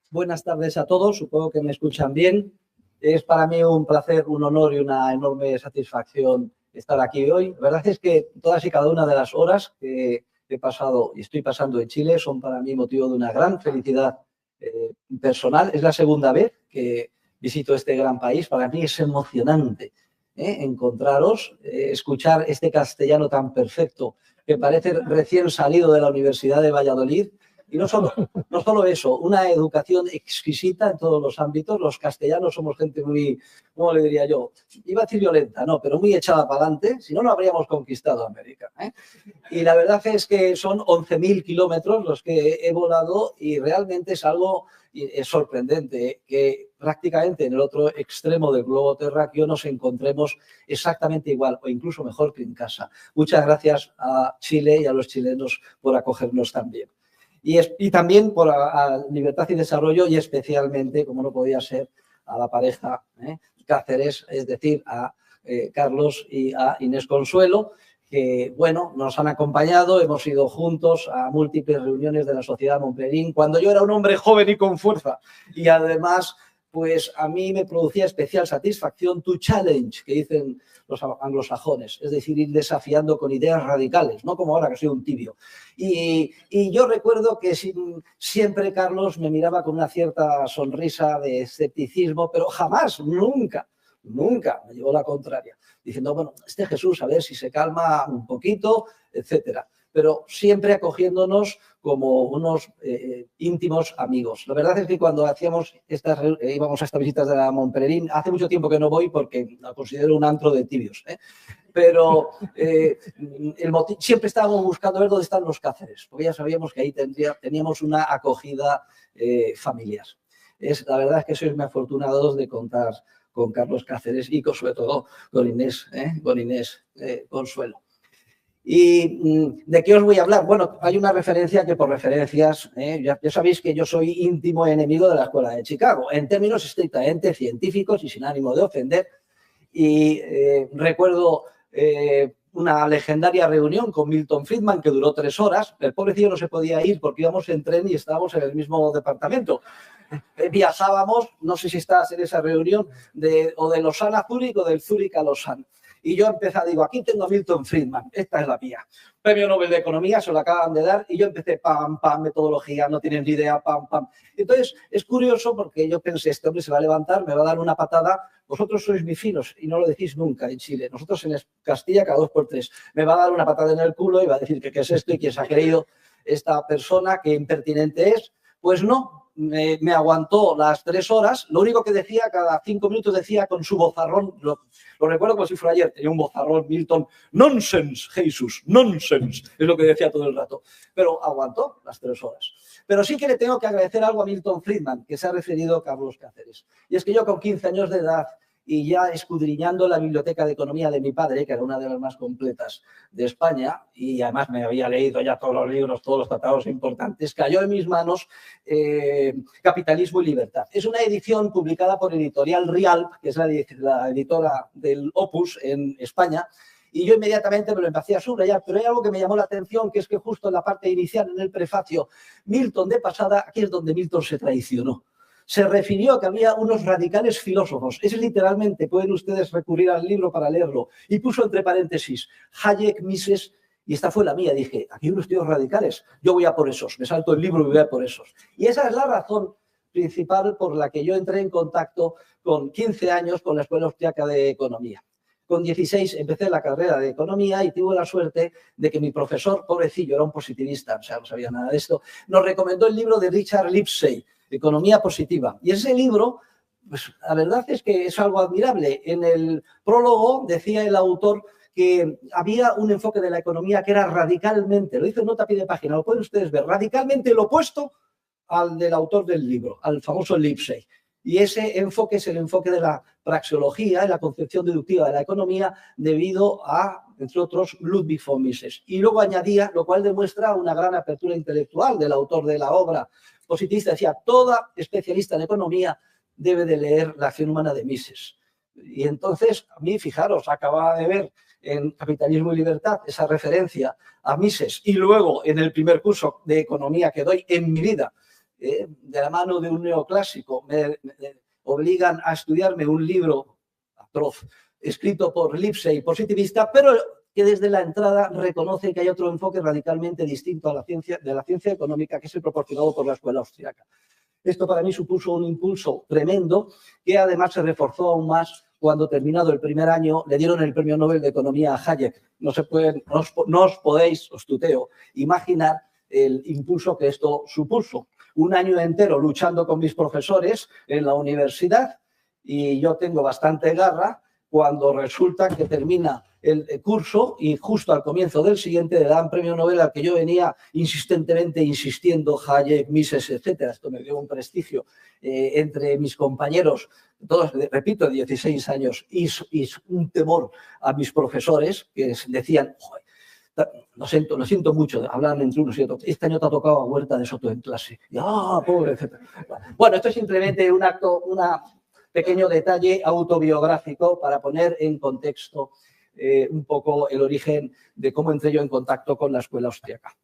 Buenas tardes a todos, supongo que me escuchan bien. Es para mí un placer, un honor y una enorme satisfacción estar aquí hoy. La verdad es que todas y cada una de las horas que he pasado y estoy pasando en Chile son para mí motivo de una gran felicidad personal. Es la segunda vez que visito este gran país. Para mí es emocionante encontraros, escuchar este castellano tan perfecto que parece recién salido de la Universidad de Valladolid. Y no solo eso, una educación exquisita en todos los ámbitos. Los castellanos somos gente muy, ¿cómo le diría yo? Iba a decir violenta, no, pero muy echada para adelante. Si no, no habríamos conquistado América. Y la verdad es que son 11.000 kilómetros los que he volado y realmente es algo sorprendente que prácticamente en el otro extremo del globo terráqueo nos encontremos exactamente igual o incluso mejor que en casa. Muchas gracias a Chile y a los chilenos por acogernos también. Y también por a Libertad y Desarrollo y especialmente, como no podía ser, a la pareja Cáceres, es decir, a Carlos y a Inés Consuelo, que, bueno, nos han acompañado, hemos ido juntos a múltiples reuniones de la Sociedad Montpellier cuando yo era un hombre joven y con fuerza. Y además, pues a mí me producía especial satisfacción tu challenge, que dicen los anglosajones, es decir, ir desafiando con ideas radicales, no como ahora que soy un tibio. Y yo recuerdo que siempre Carlos me miraba con una cierta sonrisa de escepticismo, pero jamás, nunca me llevó la contraria, diciendo, bueno, este Jesús, a ver si se calma un poquito, etcétera. Pero siempre acogiéndonos como unos íntimos amigos. La verdad es que cuando íbamos a estas visitas de la Montpellier, hace mucho tiempo que no voy porque la considero un antro de tibios, pero siempre estábamos buscando ver dónde están los Cáceres, porque ya sabíamos que ahí teníamos una acogida familiar. La verdad es que sois muy afortunados de contar con Carlos Cáceres y sobre todo con Inés Consuelo. ¿Y de qué os voy a hablar? Bueno, hay una referencia que por referencias, ya sabéis que yo soy íntimo enemigo de la Escuela de Chicago, en términos estrictamente científicos y sin ánimo de ofender. Y recuerdo una legendaria reunión con Milton Friedman que duró 3 horas. El pobrecillo no se podía ir porque íbamos en tren y estábamos en el mismo departamento. Viajábamos, no sé si estabas en esa reunión, o de Lausana a Zúrich o del Zúrich a Lausanne. Y yo digo, aquí tengo a Milton Friedman, esta es la mía. Premio Nobel de Economía, se lo acaban de dar, y yo empecé, pam, metodología, no tienes ni idea, pam. Entonces, es curioso porque yo pensé, este hombre se va a levantar, me va a dar una patada, vosotros sois muy finos y no lo decís nunca en Chile. Nosotros en Castilla, cada 2 por 3, me va a dar una patada en el culo y va a decir que qué es esto y quién se ha creído esta persona, qué impertinente es. Pues no. Me aguantó las 3 horas, lo único que decía, cada 5 minutos decía con su vozarrón, lo recuerdo como si fuera ayer, tenía un vozarrón, Milton, nonsense, Jesús, nonsense, es lo que decía todo el rato, pero aguantó las 3 horas. Pero sí que le tengo que agradecer algo a Milton Friedman, que se ha referido Carlos Cáceres, y es que yo con 15 años de edad y ya escudriñando la biblioteca de economía de mi padre, que era una de las más completas de España, y además me había leído ya todos los libros, todos los tratados importantes, cayó en mis manos Capitalismo y Libertad. Es una edición publicada por Editorial Rialp, que es la editora del Opus en España, y yo inmediatamente me lo empecé a subrayar, pero hay algo que me llamó la atención, que es que justo en la parte inicial, en el prefacio, Milton de pasada, aquí es donde Milton se traicionó. Se refirió a que había unos radicales filósofos. Ese literalmente, pueden ustedes recurrir al libro para leerlo. Y puso entre paréntesis, Hayek, Mises, y esta fue la mía. Dije, aquí hay unos tíos radicales, yo voy a por esos, me salto el libro y voy a por esos. Y esa es la razón principal por la que yo entré en contacto con 15 años con la Escuela Austriaca de Economía. Con 16 empecé la carrera de Economía y tuve la suerte de que mi profesor, pobrecillo, era un positivista, o sea, no sabía nada de esto, nos recomendó el libro de Richard Lipsey, Economía Positiva. Y ese libro, pues la verdad es que es algo admirable. En el prólogo decía el autor que había un enfoque de la economía que era radicalmente, lo dice en nota a pie de página, lo pueden ustedes ver, radicalmente lo opuesto al del autor del libro, al famoso Lipsey. Y ese enfoque es el enfoque de la praxeología y la concepción deductiva de la economía debido a, entre otros, Ludwig von Mises. Y luego añadía, lo cual demuestra una gran apertura intelectual del autor de la obra positivista, decía, toda especialista en economía debe de leer La acción humana de Mises. Y entonces, a mí, fijaros, acababa de ver en Capitalismo y Libertad esa referencia a Mises y luego en el primer curso de economía que doy en mi vida, de la mano de un neoclásico, me obligan a estudiarme un libro atroz, escrito por Lipsey, positivista, pero que desde la entrada reconoce que hay otro enfoque radicalmente distinto a de la ciencia económica, que es el proporcionado por la escuela austríaca. Esto para mí supuso un impulso tremendo que además se reforzó aún más cuando, terminado el primer año, le dieron el Premio Nobel de Economía a Hayek. No os podéis, os tuteo, imaginar el impulso que esto supuso. Un año entero luchando con mis profesores en la universidad, y yo tengo bastante garra cuando resulta que termina el curso y justo al comienzo del siguiente le dan premio Nobel al que yo venía insistentemente insistiendo, Hayek, Mises, etcétera. Esto me dio un prestigio entre mis compañeros, todos, repito, de 16 años, y un temor a mis profesores que decían, joder, lo siento mucho, hablan entre unos y otros. Este año te ha tocado a Huerta de Soto en clase. Y, pobre, etcétera. Bueno, esto es simplemente un pequeño detalle autobiográfico para poner en contexto un poco el origen de cómo entré yo en contacto con la escuela austríaca.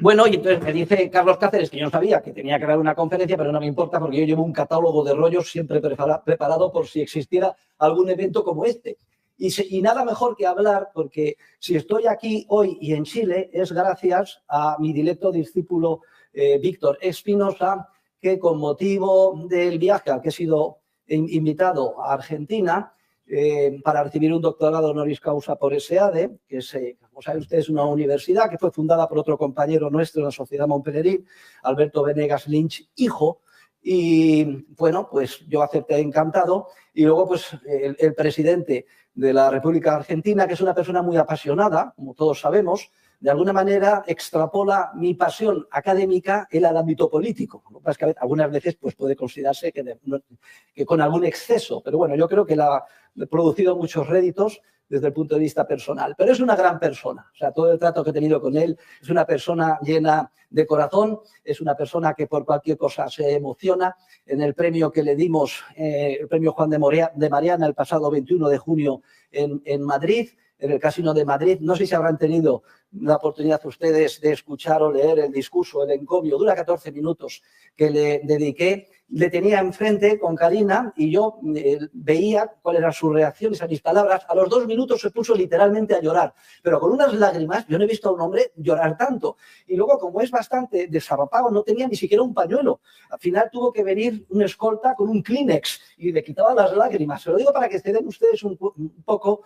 Bueno, y entonces me dice Carlos Cáceres, que yo no sabía que tenía que dar una conferencia, pero no me importa porque yo llevo un catálogo de rollos siempre preparado por si existiera algún evento como este. Y nada mejor que hablar, porque si estoy aquí hoy y en Chile es gracias a mi directo discípulo Víctor Espinosa, que con motivo del viaje al que he sido invitado a Argentina para recibir un doctorado honoris causa por SEADE, que es, como saben ustedes, una universidad que fue fundada por otro compañero nuestro en la Sociedad Montpellerin, Alberto Venegas Lynch, hijo, y bueno, pues yo acepté encantado. Y luego pues el presidente de la República Argentina, que es una persona muy apasionada, como todos sabemos, de alguna manera extrapola mi pasión académica en el ámbito político. Lo que pasa es que algunas veces pues, puede considerarse que con algún exceso, pero bueno, yo creo que ha producido muchos réditos desde el punto de vista personal. Pero es una gran persona, o sea, todo el trato que he tenido con él, es una persona llena de corazón, es una persona que por cualquier cosa se emociona. En el premio que le dimos, el premio Juan de Mariana, el pasado 21 de junio en Madrid, en el Casino de Madrid. No sé si habrán tenido la oportunidad ustedes de escuchar o leer el discurso, el encomio, dura 14 minutos, que le dediqué. Le tenía enfrente con Karina y yo veía cuáles eran sus reacciones a mis palabras. A los 2 minutos se puso literalmente a llorar, pero con unas lágrimas. Yo no he visto a un hombre llorar tanto. Y luego, como es bastante desarropado, no tenía ni siquiera un pañuelo. Al final tuvo que venir un escolta con un Kleenex y le quitaba las lágrimas. Se lo digo para que se den ustedes un poco,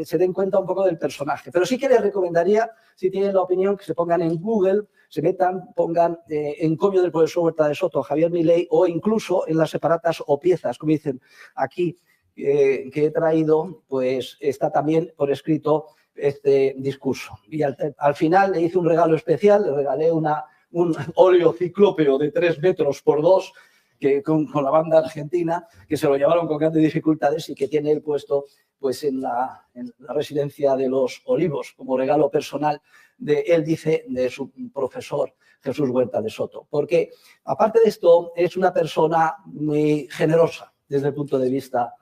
se den cuenta un poco del personaje. Pero sí que les recomendaría, si tienen la opinión, que se pongan en Google, se metan, pongan encomio del profesor Huerta de Soto, Javier Milei, o incluso en las separatas o piezas, como dicen aquí, que he traído, pues está también por escrito este discurso. Y al final le hice un regalo especial, le regalé un óleo ciclópeo de 3 metros por 2, que con la banda argentina, que se lo llevaron con grandes dificultades y que tiene él puesto pues, en la residencia de los Olivos, como regalo personal él dice, de su profesor Jesús Huerta de Soto. Porque, aparte de esto, es una persona muy generosa desde el punto de vista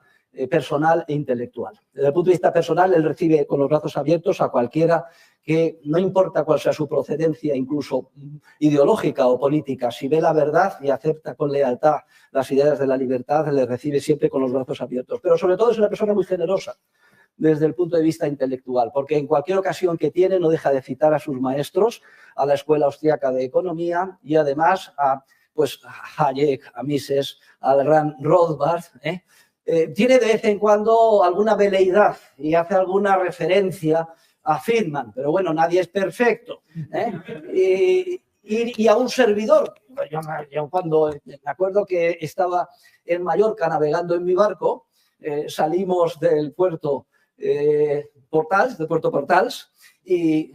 personal e intelectual. Desde el punto de vista personal, él recibe con los brazos abiertos a cualquiera que, no importa cuál sea su procedencia, incluso ideológica o política, si ve la verdad y acepta con lealtad las ideas de la libertad, le recibe siempre con los brazos abiertos. Pero sobre todo es una persona muy generosa desde el punto de vista intelectual, porque en cualquier ocasión que tiene no deja de citar a sus maestros, a la Escuela Austriaca de Economía y además a Hayek, a Mises, al gran Rothbard. Tiene de vez en cuando alguna veleidad y hace alguna referencia a Friedman, pero bueno, nadie es perfecto. Y a un servidor. Yo cuando me acuerdo que estaba en Mallorca navegando en mi barco, salimos del puerto Puerto Portals, y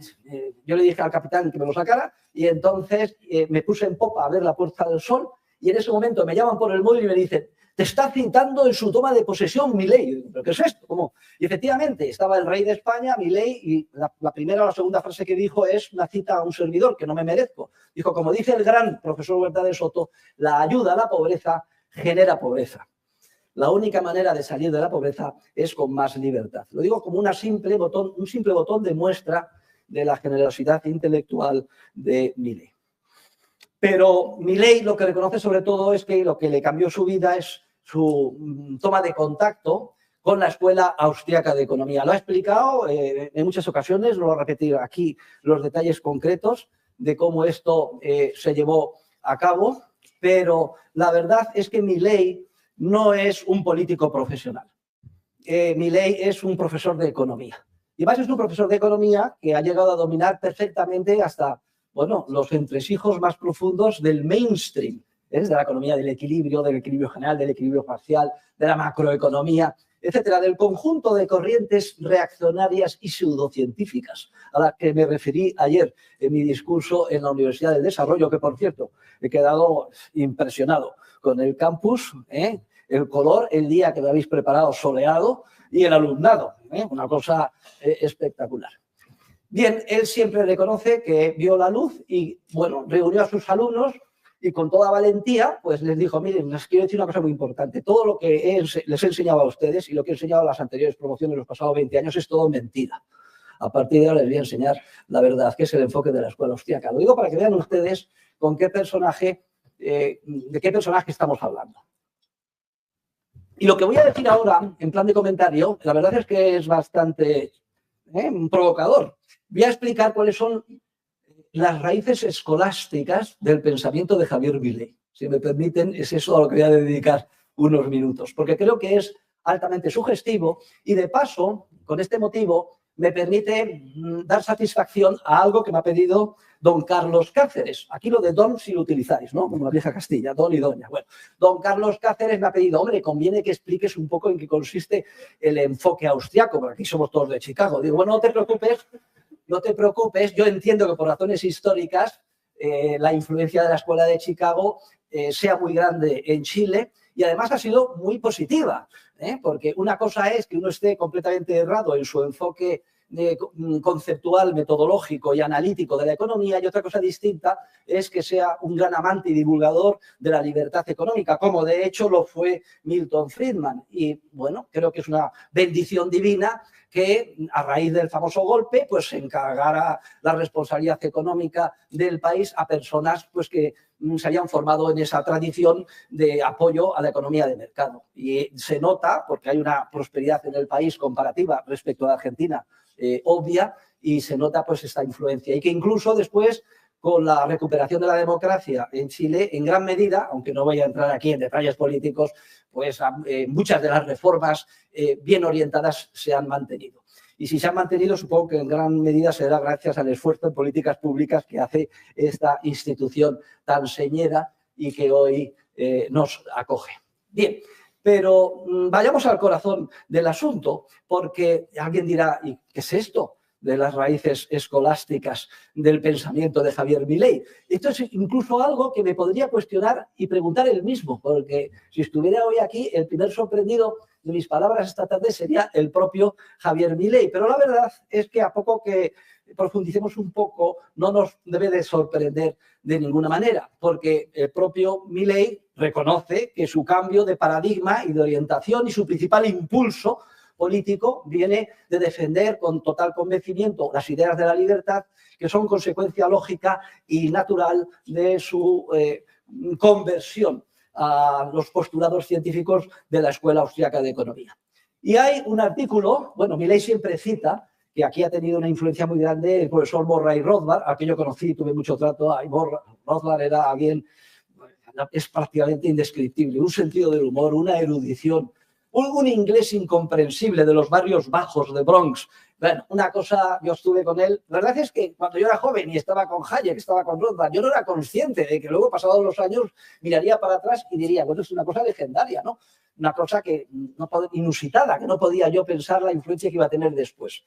yo le dije al capitán que me lo sacara, y entonces me puse en popa a ver la Puerta del Sol, y en ese momento me llaman por el móvil y me dicen: te está citando en su toma de posesión Milei. ¿Pero qué es esto? ¿Cómo? Y efectivamente estaba el rey de España, Milei, y la primera o la segunda frase que dijo es una cita a un servidor que no me merezco. Dijo, como dice el gran profesor Huerta de Soto, la ayuda a la pobreza genera pobreza. La única manera de salir de la pobreza es con más libertad. Lo digo como un simple botón de muestra de la generosidad intelectual de Milei. Pero Milei lo que reconoce sobre todo es que lo que le cambió su vida es su toma de contacto con la Escuela Austriaca de Economía. Lo ha explicado en muchas ocasiones, no lo voy a repetir aquí los detalles concretos de cómo esto se llevó a cabo, pero la verdad es que Milei no es un político profesional. Milei es un profesor de economía. Y además es un profesor de economía que ha llegado a dominar perfectamente hasta, bueno, los entresijos más profundos del mainstream, de la economía del equilibrio general, del equilibrio parcial, de la macroeconomía, etcétera, del conjunto de corrientes reaccionarias y pseudocientíficas a las que me referí ayer en mi discurso en la Universidad del Desarrollo, que, por cierto, he quedado impresionado con el campus, el color, el día que me habéis preparado soleado y el alumnado, una cosa espectacular. Bien, él siempre reconoce que vio la luz y, bueno, reunió a sus alumnos y con toda valentía, pues les dijo, miren, les quiero decir una cosa muy importante. Todo lo que les he enseñado a ustedes y lo que he enseñado a las anteriores promociones los pasados 20 años es todo mentira. A partir de ahora les voy a enseñar la verdad, que es el enfoque de la escuela austríaca. Lo digo para que vean ustedes con qué personaje, de qué personaje estamos hablando. Y lo que voy a decir ahora, en plan de comentario, la verdad es que es bastante provocador. Voy a explicar cuáles son las raíces escolásticas del pensamiento de Javier Milei. Si me permiten, es eso a lo que voy a dedicar unos minutos, porque creo que es altamente sugestivo y, de paso, con este motivo, me permite dar satisfacción a algo que me ha pedido don Carlos Cáceres. Aquí lo de don si lo utilizáis, ¿no? Como la vieja Castilla, don y doña. Bueno, don Carlos Cáceres me ha pedido, hombre, conviene que expliques un poco en qué consiste el enfoque austriaco, porque aquí somos todos de Chicago. Digo, bueno, no te preocupes. No te preocupes, yo entiendo que por razones históricas la influencia de la Escuela de Chicago sea muy grande en Chile y además ha sido muy positiva, porque una cosa es que uno esté completamente errado en su enfoque conceptual, metodológico y analítico de la economía, y otra cosa distinta es que sea un gran amante y divulgador de la libertad económica, como de hecho lo fue Milton Friedman. Y bueno, creo que es una bendición divina que a raíz del famoso golpe pues se encargara la responsabilidad económica del país a personas pues que se habían formado en esa tradición de apoyo a la economía de mercado. Y se nota, porque hay una prosperidad en el país comparativa respecto a la Argentina obvia, y se nota pues esta influencia. Y que incluso después, con la recuperación de la democracia en Chile, en gran medida, aunque no voy a entrar aquí en detalles políticos, pues muchas de las reformas bien orientadas se han mantenido. Y si se han mantenido, supongo que en gran medida será gracias al esfuerzo en políticas públicas que hace esta institución tan señera y que hoy nos acoge. Bien, pero vayamos al corazón del asunto, porque alguien dirá, ¿y qué es esto de las raíces escolásticas del pensamiento de Javier Milei? Esto es incluso algo que me podría cuestionar y preguntar él mismo, porque si estuviera hoy aquí, el primer sorprendido de mis palabras esta tarde sería el propio Javier Milei. Pero la verdad es que a poco que profundicemos un poco, no nos debe de sorprender de ninguna manera, porque el propio Milei reconoce que su cambio de paradigma y de orientación y su principal impulso político viene de defender con total convencimiento las ideas de la libertad, que son consecuencia lógica y natural de su conversión a los postulados científicos de la Escuela Austriaca de Economía. Y hay un artículo, bueno, Milei siempre cita, que aquí ha tenido una influencia muy grande, el profesor Murray Rothbard, al que yo conocí, tuve mucho trato, Rothbard era alguien, es prácticamente indescriptible, un sentido del humor, una erudición, un inglés incomprensible de los barrios bajos de Bronx. Bueno, una cosa, yo estuve con él. La verdad es que cuando yo era joven y estaba con Hayek, estaba con Rothbard, yo no era consciente de que luego, pasados los años, miraría para atrás y diría, bueno, es una cosa legendaria, ¿no? Una cosa que inusitada, que no podía yo pensar la influencia que iba a tener después.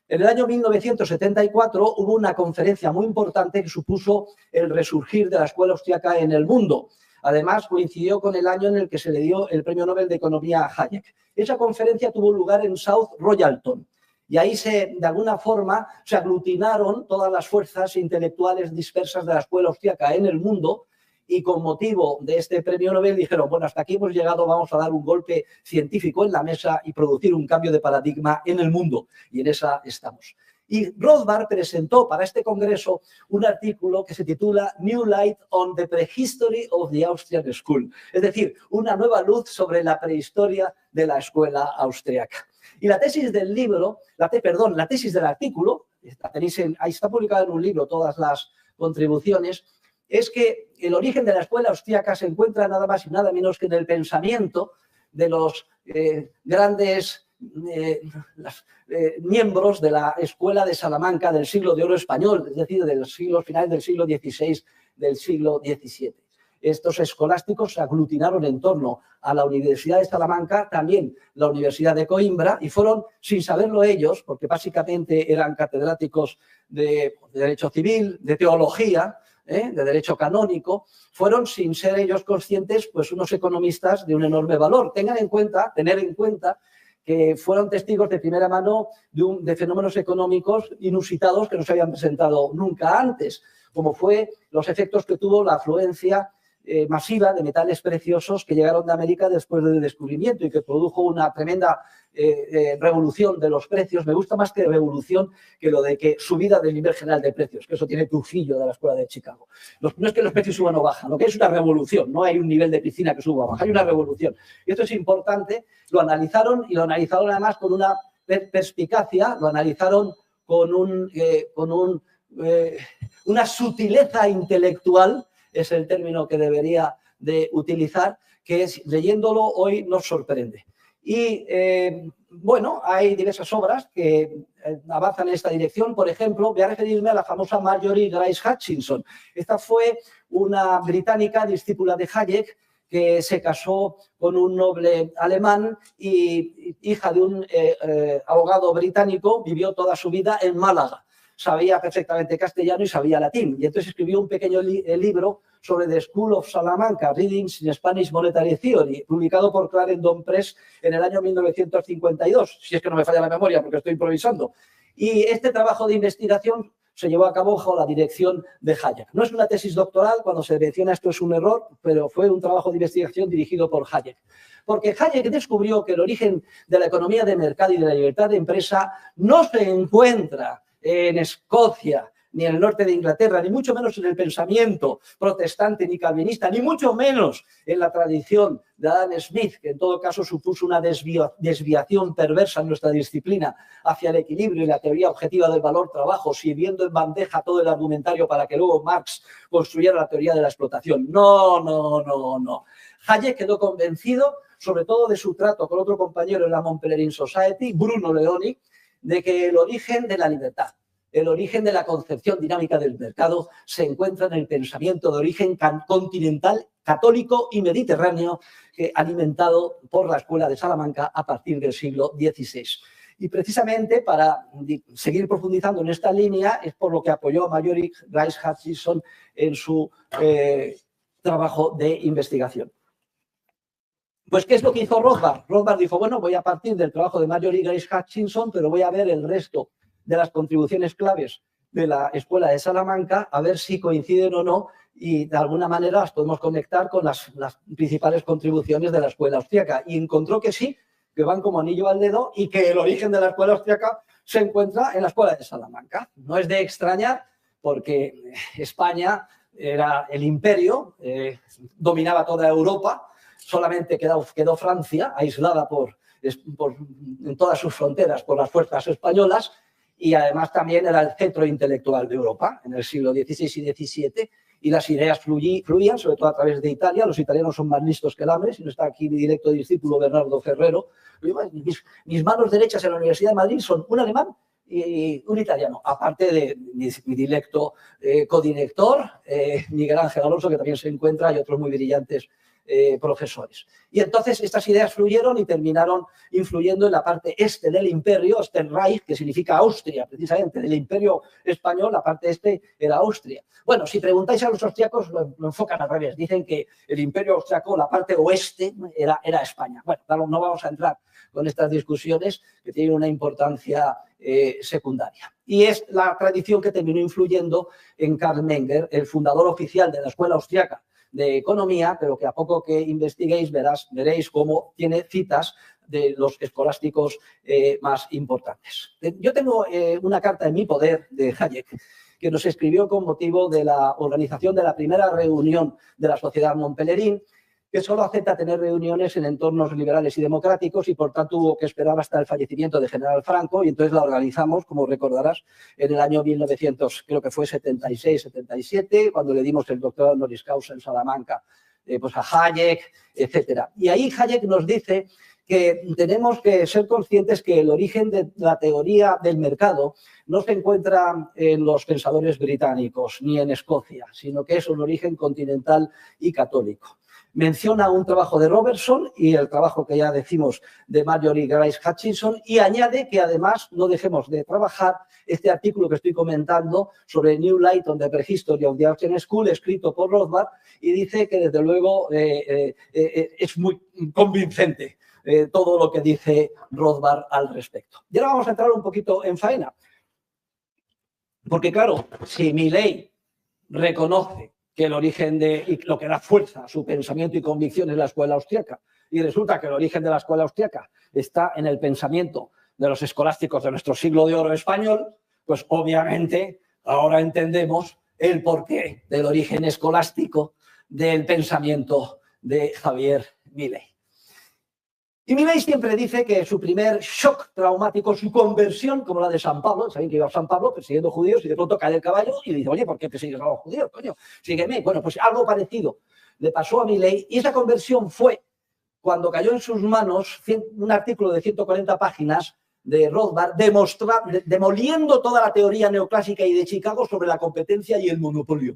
En el año 1974 hubo una conferencia muy importante que supuso el resurgir de la escuela austriaca en el mundo. Además, coincidió con el año en el que se le dio el Premio Nobel de Economía a Hayek. Esa conferencia tuvo lugar en South Royalton y ahí de alguna forma se aglutinaron todas las fuerzas intelectuales dispersas de la escuela austriaca en el mundo y con motivo de este Premio Nobel dijeron, bueno, hasta aquí hemos llegado, vamos a dar un golpe científico en la mesa y producir un cambio de paradigma en el mundo. Y en esa estamos. Y Rothbard presentó para este congreso un artículo que se titula New Light on the Prehistory of the Austrian School, es decir, una nueva luz sobre la prehistoria de la escuela austriaca. Y la tesis del libro, la tesis del artículo, ahí está publicada en un libro todas las contribuciones, es que el origen de la escuela austríaca se encuentra nada más y nada menos que en el pensamiento de los grandes miembros de la escuela de Salamanca del siglo de oro español, es decir, del final del siglo XVI, del siglo XVII. Estos escolásticos se aglutinaron en torno a la Universidad de Salamanca, también la Universidad de Coimbra, y fueron, sin saberlo ellos, porque básicamente eran catedráticos de Derecho Civil, de Teología, de Derecho Canónico, fueron, sin ser ellos conscientes, pues unos economistas de un enorme valor. Tener en cuenta que fueron testigos de primera mano de fenómenos económicos inusitados que no se habían presentado nunca antes, como fue los efectos que tuvo la afluencia masiva de metales preciosos que llegaron de América después del descubrimiento y que produjo una tremenda revolución de los precios. Me gusta más que revolución que lo de que subida del nivel general de precios, que eso tiene Trujillo de la Escuela de Chicago. No es que los precios suban o bajan, lo que es una revolución, no hay un nivel de piscina que suba o baja, hay una revolución. Y esto es importante, lo analizaron y lo analizaron además con una perspicacia, lo analizaron con una sutileza intelectual, es el término que debería de utilizar, que es, leyéndolo hoy nos sorprende. Y bueno, hay diversas obras que avanzan en esta dirección. Por ejemplo, voy a referirme a la famosa Marjorie Grace Hutchinson. Esta fue una británica discípula de Hayek que se casó con un noble alemán y hija de un abogado británico, vivió toda su vida en Málaga. Sabía perfectamente castellano y sabía latín. Y entonces escribió un pequeño libro sobre The School of Salamanca, Readings in Spanish Monetary Theory, publicado por Clarendon Press en el año 1952, si es que no me falla la memoria porque estoy improvisando. Y este trabajo de investigación se llevó a cabo bajo la dirección de Hayek. No es una tesis doctoral, cuando se menciona esto es un error, pero fue un trabajo de investigación dirigido por Hayek. Porque Hayek descubrió que el origen de la economía de mercado y de la libertad de empresa no se encuentra en Escocia, ni en el norte de Inglaterra, ni mucho menos en el pensamiento protestante ni calvinista, ni mucho menos en la tradición de Adam Smith, que en todo caso supuso una desviación perversa en nuestra disciplina hacia el equilibrio y la teoría objetiva del valor-trabajo, sirviendo en bandeja todo el argumentario para que luego Marx construyera la teoría de la explotación. No. Hayek quedó convencido, sobre todo de su trato con otro compañero en la Mont Pelerin Society, Bruno Leoni, de que el origen de la libertad, el origen de la concepción dinámica del mercado se encuentra en el pensamiento de origen continental, católico y mediterráneo alimentado por la Escuela de Salamanca a partir del siglo XVI. Y precisamente para seguir profundizando en esta línea es por lo que apoyó a Marjorie Grace Hutchinson en su trabajo de investigación. Pues, ¿qué es lo que hizo Rothbard? Rothbard dijo, bueno, voy a partir del trabajo de Marjorie Grace Hutchinson, pero voy a ver el resto de las contribuciones claves de la Escuela de Salamanca, a ver si coinciden o no, y de alguna manera las podemos conectar con las principales contribuciones de la Escuela Austriaca. Y encontró que sí, que van como anillo al dedo y que el origen de la Escuela Austriaca se encuentra en la Escuela de Salamanca. No es de extrañar, porque España era el imperio, dominaba toda Europa. Solamente quedó Francia, aislada en todas sus fronteras por las fuerzas españolas, y además también era el centro intelectual de Europa en el siglo XVI y XVII, y las ideas fluían, sobre todo a través de Italia. Los italianos son más listos que el hambre, si no está aquí mi directo discípulo Bernardo Ferrero. Mis manos derechas en la Universidad de Madrid son un alemán y un italiano, aparte de mi directo codirector, Miguel Ángel Alonso, que también se encuentra, y otros muy brillantes profesores. Y entonces estas ideas fluyeron y terminaron influyendo en la parte este del imperio, Reich, que significa Austria, precisamente, del imperio español, la parte este era Austria. Bueno, si preguntáis a los austriacos, lo enfocan al revés. Dicen que el imperio austriaco, la parte oeste, era España. Bueno, no vamos a entrar con estas discusiones que tienen una importancia secundaria. Y es la tradición que terminó influyendo en Karl Menger, el fundador oficial de la escuela austriaca de economía, pero que a poco que investiguéis veréis cómo tiene citas de los escolásticos más importantes. Yo tengo una carta en mi poder de Hayek que nos escribió con motivo de la organización de la primera reunión de la Sociedad Montpellerin, que solo acepta tener reuniones en entornos liberales y democráticos y, por tanto, hubo que esperar hasta el fallecimiento de General Franco y entonces la organizamos, como recordarás, en el año 1976-77, cuando le dimos el doctorado honoris causa en Salamanca pues a Hayek, etcétera. Y ahí Hayek nos dice que tenemos que ser conscientes que el origen de la teoría del mercado no se encuentra en los pensadores británicos ni en Escocia, sino que es un origen continental y católico. Menciona un trabajo de Robertson y el trabajo que ya decimos de Marjorie Grice Hutchinson y añade que además no dejemos de trabajar este artículo que estoy comentando sobre New Light on the Prehistory of the Austrian School, escrito por Rothbard, y dice que desde luego es muy convincente todo lo que dice Rothbard al respecto. Y ahora vamos a entrar un poquito en faena. Porque claro, si Milley reconoce que el origen y lo que da fuerza a su pensamiento y convicción es la escuela austriaca, y resulta que el origen de la escuela austriaca está en el pensamiento de los escolásticos de nuestro siglo de oro español, pues obviamente ahora entendemos el porqué del origen escolástico del pensamiento de Javier Milley. Y Milley siempre dice que su primer shock traumático, su conversión, como la de San Pablo, saben que iba a San Pablo persiguiendo judíos y de pronto cae el caballo y dice, oye, ¿por qué persigues a los judíos, coño? Sígueme. Bueno, pues algo parecido le pasó a Milley y esa conversión fue cuando cayó en sus manos un artículo de 140 páginas de Rothbard demoliendo toda la teoría neoclásica y de Chicago sobre la competencia y el monopolio.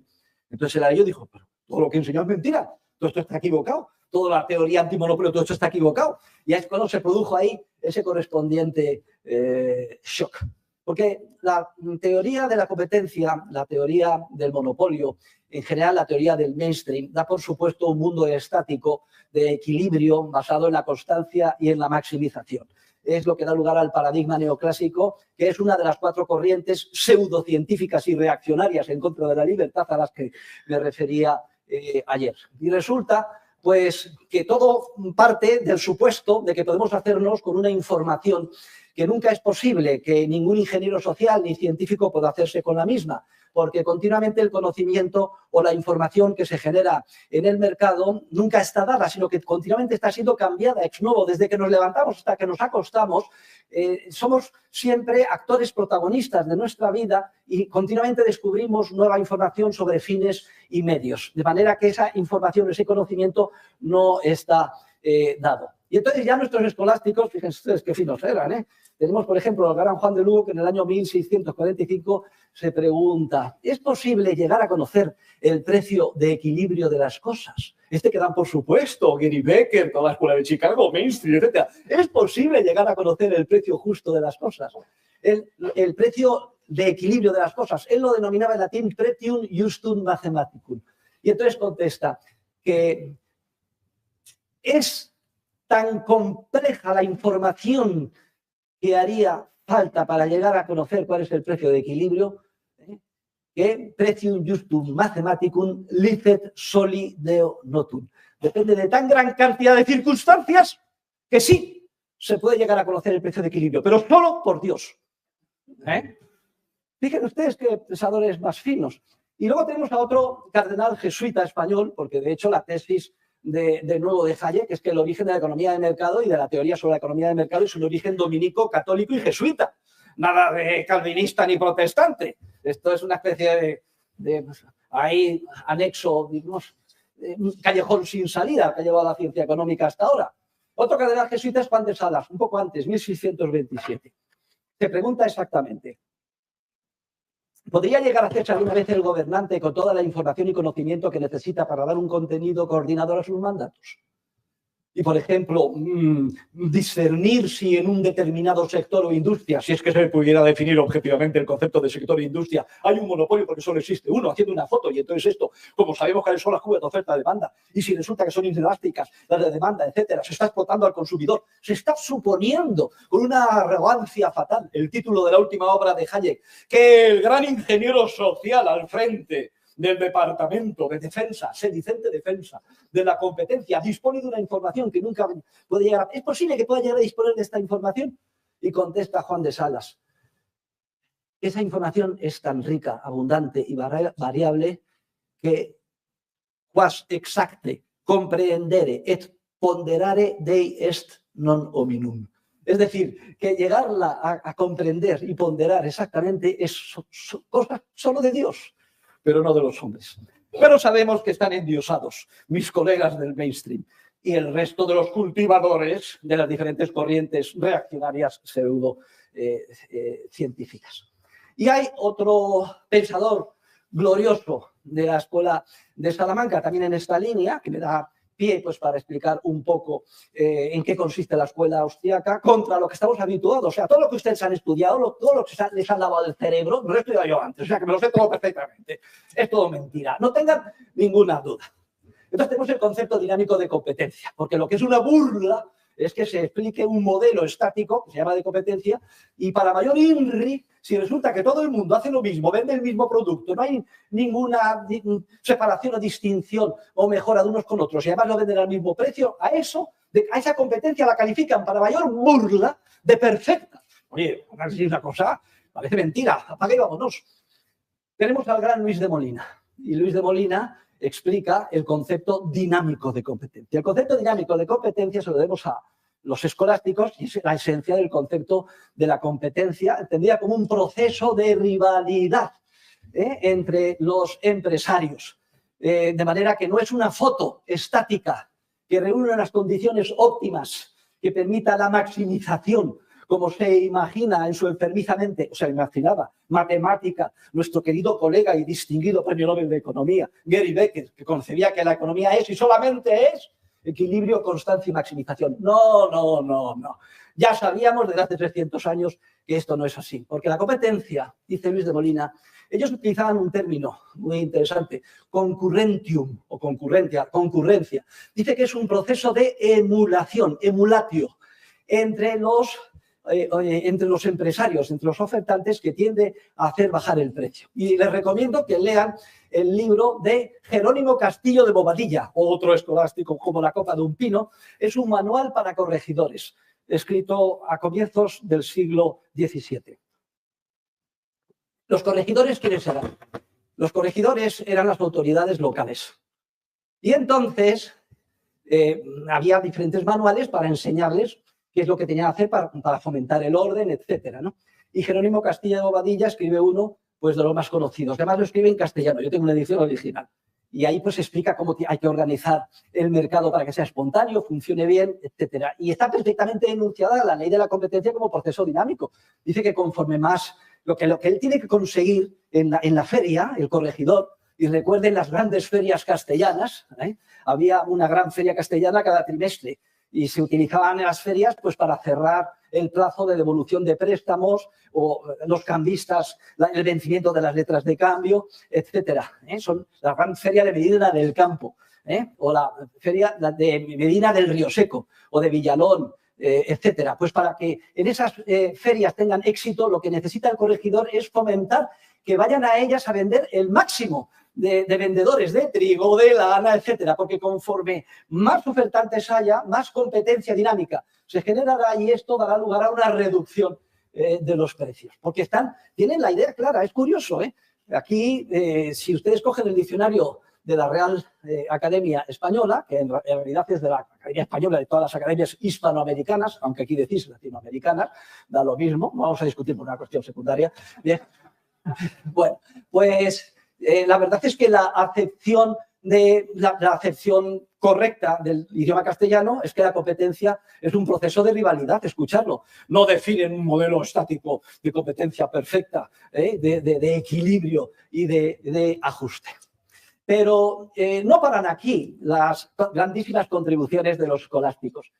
Entonces el leyó y dijo, pero todo lo que enseñó es mentira, todo esto está equivocado. Toda la teoría antimonopolio, todo esto está equivocado. Y es cuando se produjo ahí ese correspondiente shock. Porque la teoría de la competencia, la teoría del monopolio, en general la teoría del mainstream, da por supuesto un mundo estático de equilibrio basado en la constancia y en la maximización. Es lo que da lugar al paradigma neoclásico, que es una de las 4 corrientes pseudocientíficas y reaccionarias en contra de la libertad a las que me refería ayer. Y resulta pues que todo parte del supuesto de que podemos hacernos con una información que nunca es posible que ningún ingeniero social ni científico pueda hacerse con la misma, porque continuamente el conocimiento o la información que se genera en el mercado nunca está dada, sino que continuamente está siendo cambiada ex novo, desde que nos levantamos hasta que nos acostamos. Somos siempre actores protagonistas de nuestra vida y continuamente descubrimos nueva información sobre fines y medios, de manera que esa información, ese conocimiento no está dado. Y entonces ya nuestros escolásticos, fíjense ustedes qué finos eran, ¿eh? Tenemos, por ejemplo, el gran Juan de Lugo, que en el año 1645 se pregunta, ¿es posible llegar a conocer el precio de equilibrio de las cosas? Que dan por supuesto, Gary Becker, toda la escuela de Chicago, Main Street, etc. ¿Es posible llegar a conocer el precio justo de las cosas? El precio de equilibrio de las cosas. Él lo denominaba en latín pretium justum mathematicum. Y entonces contesta que es tan compleja la información que haría falta para llegar a conocer cuál es el precio de equilibrio, que pretium justum mathematicum licet soli deo notum. Depende de tan gran cantidad de circunstancias que sí se puede llegar a conocer el precio de equilibrio, pero solo por Dios. Fíjense ustedes qué pensadores más finos. Y luego tenemos a otro cardenal jesuita español, porque de hecho la tesis de nuevo de Hayek es que el origen de la economía de mercado y de la teoría sobre la economía de mercado es un origen dominico, católico y jesuita. Nada de calvinista ni protestante. Esto es una especie de ahí anexo, digamos, un callejón sin salida que ha llevado la ciencia económica hasta ahora. Otro cardenal jesuita es Juan de Salas, un poco antes, 1627. Se pregunta exactamente, ¿podría llegar a hacerse alguna vez el gobernante con toda la información y conocimiento que necesita para dar un contenido coordinador a sus mandatos? Y, por ejemplo, discernir si en un determinado sector o industria, si es que se pudiera definir objetivamente el concepto de sector e industria, hay un monopolio porque solo existe uno haciendo una foto y entonces esto, como sabemos que son las curvas de oferta-demanda, y si resulta que son inelásticas, las de demanda, etcétera, se está explotando al consumidor, se está suponiendo con una arrogancia fatal, el título de la última obra de Hayek, que el gran ingeniero social al frente del Departamento de Defensa, sedicente Defensa, de la competencia, dispone de una información que nunca puede llegar a... ¿Es posible que pueda llegar a disponer de esta información? Y contesta Juan de Salas: esa información es tan rica, abundante y variable que quas exacte comprehendere et ponderare Dei est non hominum. Es decir, que llegarla a comprender y ponderar exactamente es cosa solo de Dios, pero no de los hombres. Pero sabemos que están endiosados mis colegas del mainstream y el resto de los cultivadores de las diferentes corrientes reaccionarias pseudo científicas. Y hay otro pensador glorioso de la escuela de Salamanca, también en esta línea, que me da pie pues, para explicar un poco en qué consiste la escuela austriaca contra lo que estamos habituados. O sea, todo lo que ustedes han estudiado, todo lo que les han lavado el cerebro, me lo he estudiado yo antes, o sea, que me lo sé todo perfectamente. Es todo mentira, no tengan ninguna duda. Entonces tenemos el concepto dinámico de competencia, porque lo que es una burla es que se explique un modelo estático, que se llama de competencia, y para mayor INRI, si resulta que todo el mundo hace lo mismo, vende el mismo producto, no hay ninguna separación o distinción o mejora de unos con otros, y además lo venden al mismo precio, a esa competencia la califican para mayor burla de perfecta. Oye, así una cosa, parece mentira, apague y vámonos. Tenemos al gran Luis de Molina, y Luis de Molina explica el concepto dinámico de competencia. El concepto dinámico de competencia se lo debemos a los escolásticos y es la esencia del concepto de la competencia, entendida como un proceso de rivalidad entre los empresarios. De manera que no es una foto estática que reúne las condiciones óptimas que permita la maximización, como se imagina en su enfermiza mente, o sea, imaginaba, matemática, nuestro querido colega y distinguido premio Nobel de Economía, Gary Becker, que concebía que la economía es y solamente es equilibrio, constancia y maximización. No, no, no, no. Ya sabíamos desde hace 300 años que esto no es así, porque la competencia, dice Luis de Molina, ellos utilizaban un término muy interesante, concurrentium o concurrencia. Dice que es un proceso de emulación, emulatio, entre los empresarios, entre los ofertantes, que tiende a hacer bajar el precio. Y les recomiendo que lean el libro de Jerónimo Castillo de Bobadilla, otro escolástico como la copa de un pino. Es un manual para corregidores, escrito a comienzos del siglo XVII. ¿Los corregidores quiénes eran? Los corregidores eran las autoridades locales. Y entonces había diferentes manuales para enseñarles qué es lo que tenían que hacer para fomentar el orden, etcétera, ¿no? Y Jerónimo Castillo de Bobadilla escribe uno pues, de los más conocidos. Además lo escribe en castellano, yo tengo una edición original. Y ahí pues explica cómo hay que organizar el mercado para que sea espontáneo, funcione bien, etcétera. Y está perfectamente enunciada la ley de la competencia como proceso dinámico. Dice que conforme más lo que él tiene que conseguir en la feria, el corregidor, y recuerden las grandes ferias castellanas, había una gran feria castellana cada trimestre, y se utilizaban en las ferias pues, para cerrar el plazo de devolución de préstamos o los cambistas, el vencimiento de las letras de cambio, etcétera. Son la gran feria de Medina del Campo, o la feria de Medina del Río Seco o de Villalón, etcétera. Pues para que en esas ferias tengan éxito, lo que necesita el corregidor es fomentar que vayan a ellas a vender el máximo de vendedores de trigo, de lana, etcétera, porque conforme más ofertantes haya, más competencia dinámica se generará y esto dará lugar a una reducción de los precios, porque tienen la idea clara. Es curioso, aquí, si ustedes cogen el diccionario de la Real Academia Española, que en realidad es de la Academia Española de todas las academias hispanoamericanas, aunque aquí decís latinoamericanas, da lo mismo, vamos a discutir por una cuestión secundaria. Bien. Bueno, pues la verdad es que la acepción correcta del idioma castellano es que la competencia es un proceso de rivalidad, escucharlo. No definen un modelo estático de competencia perfecta, de equilibrio y de ajuste. Pero no paran aquí las grandísimas contribuciones de los escolásticos,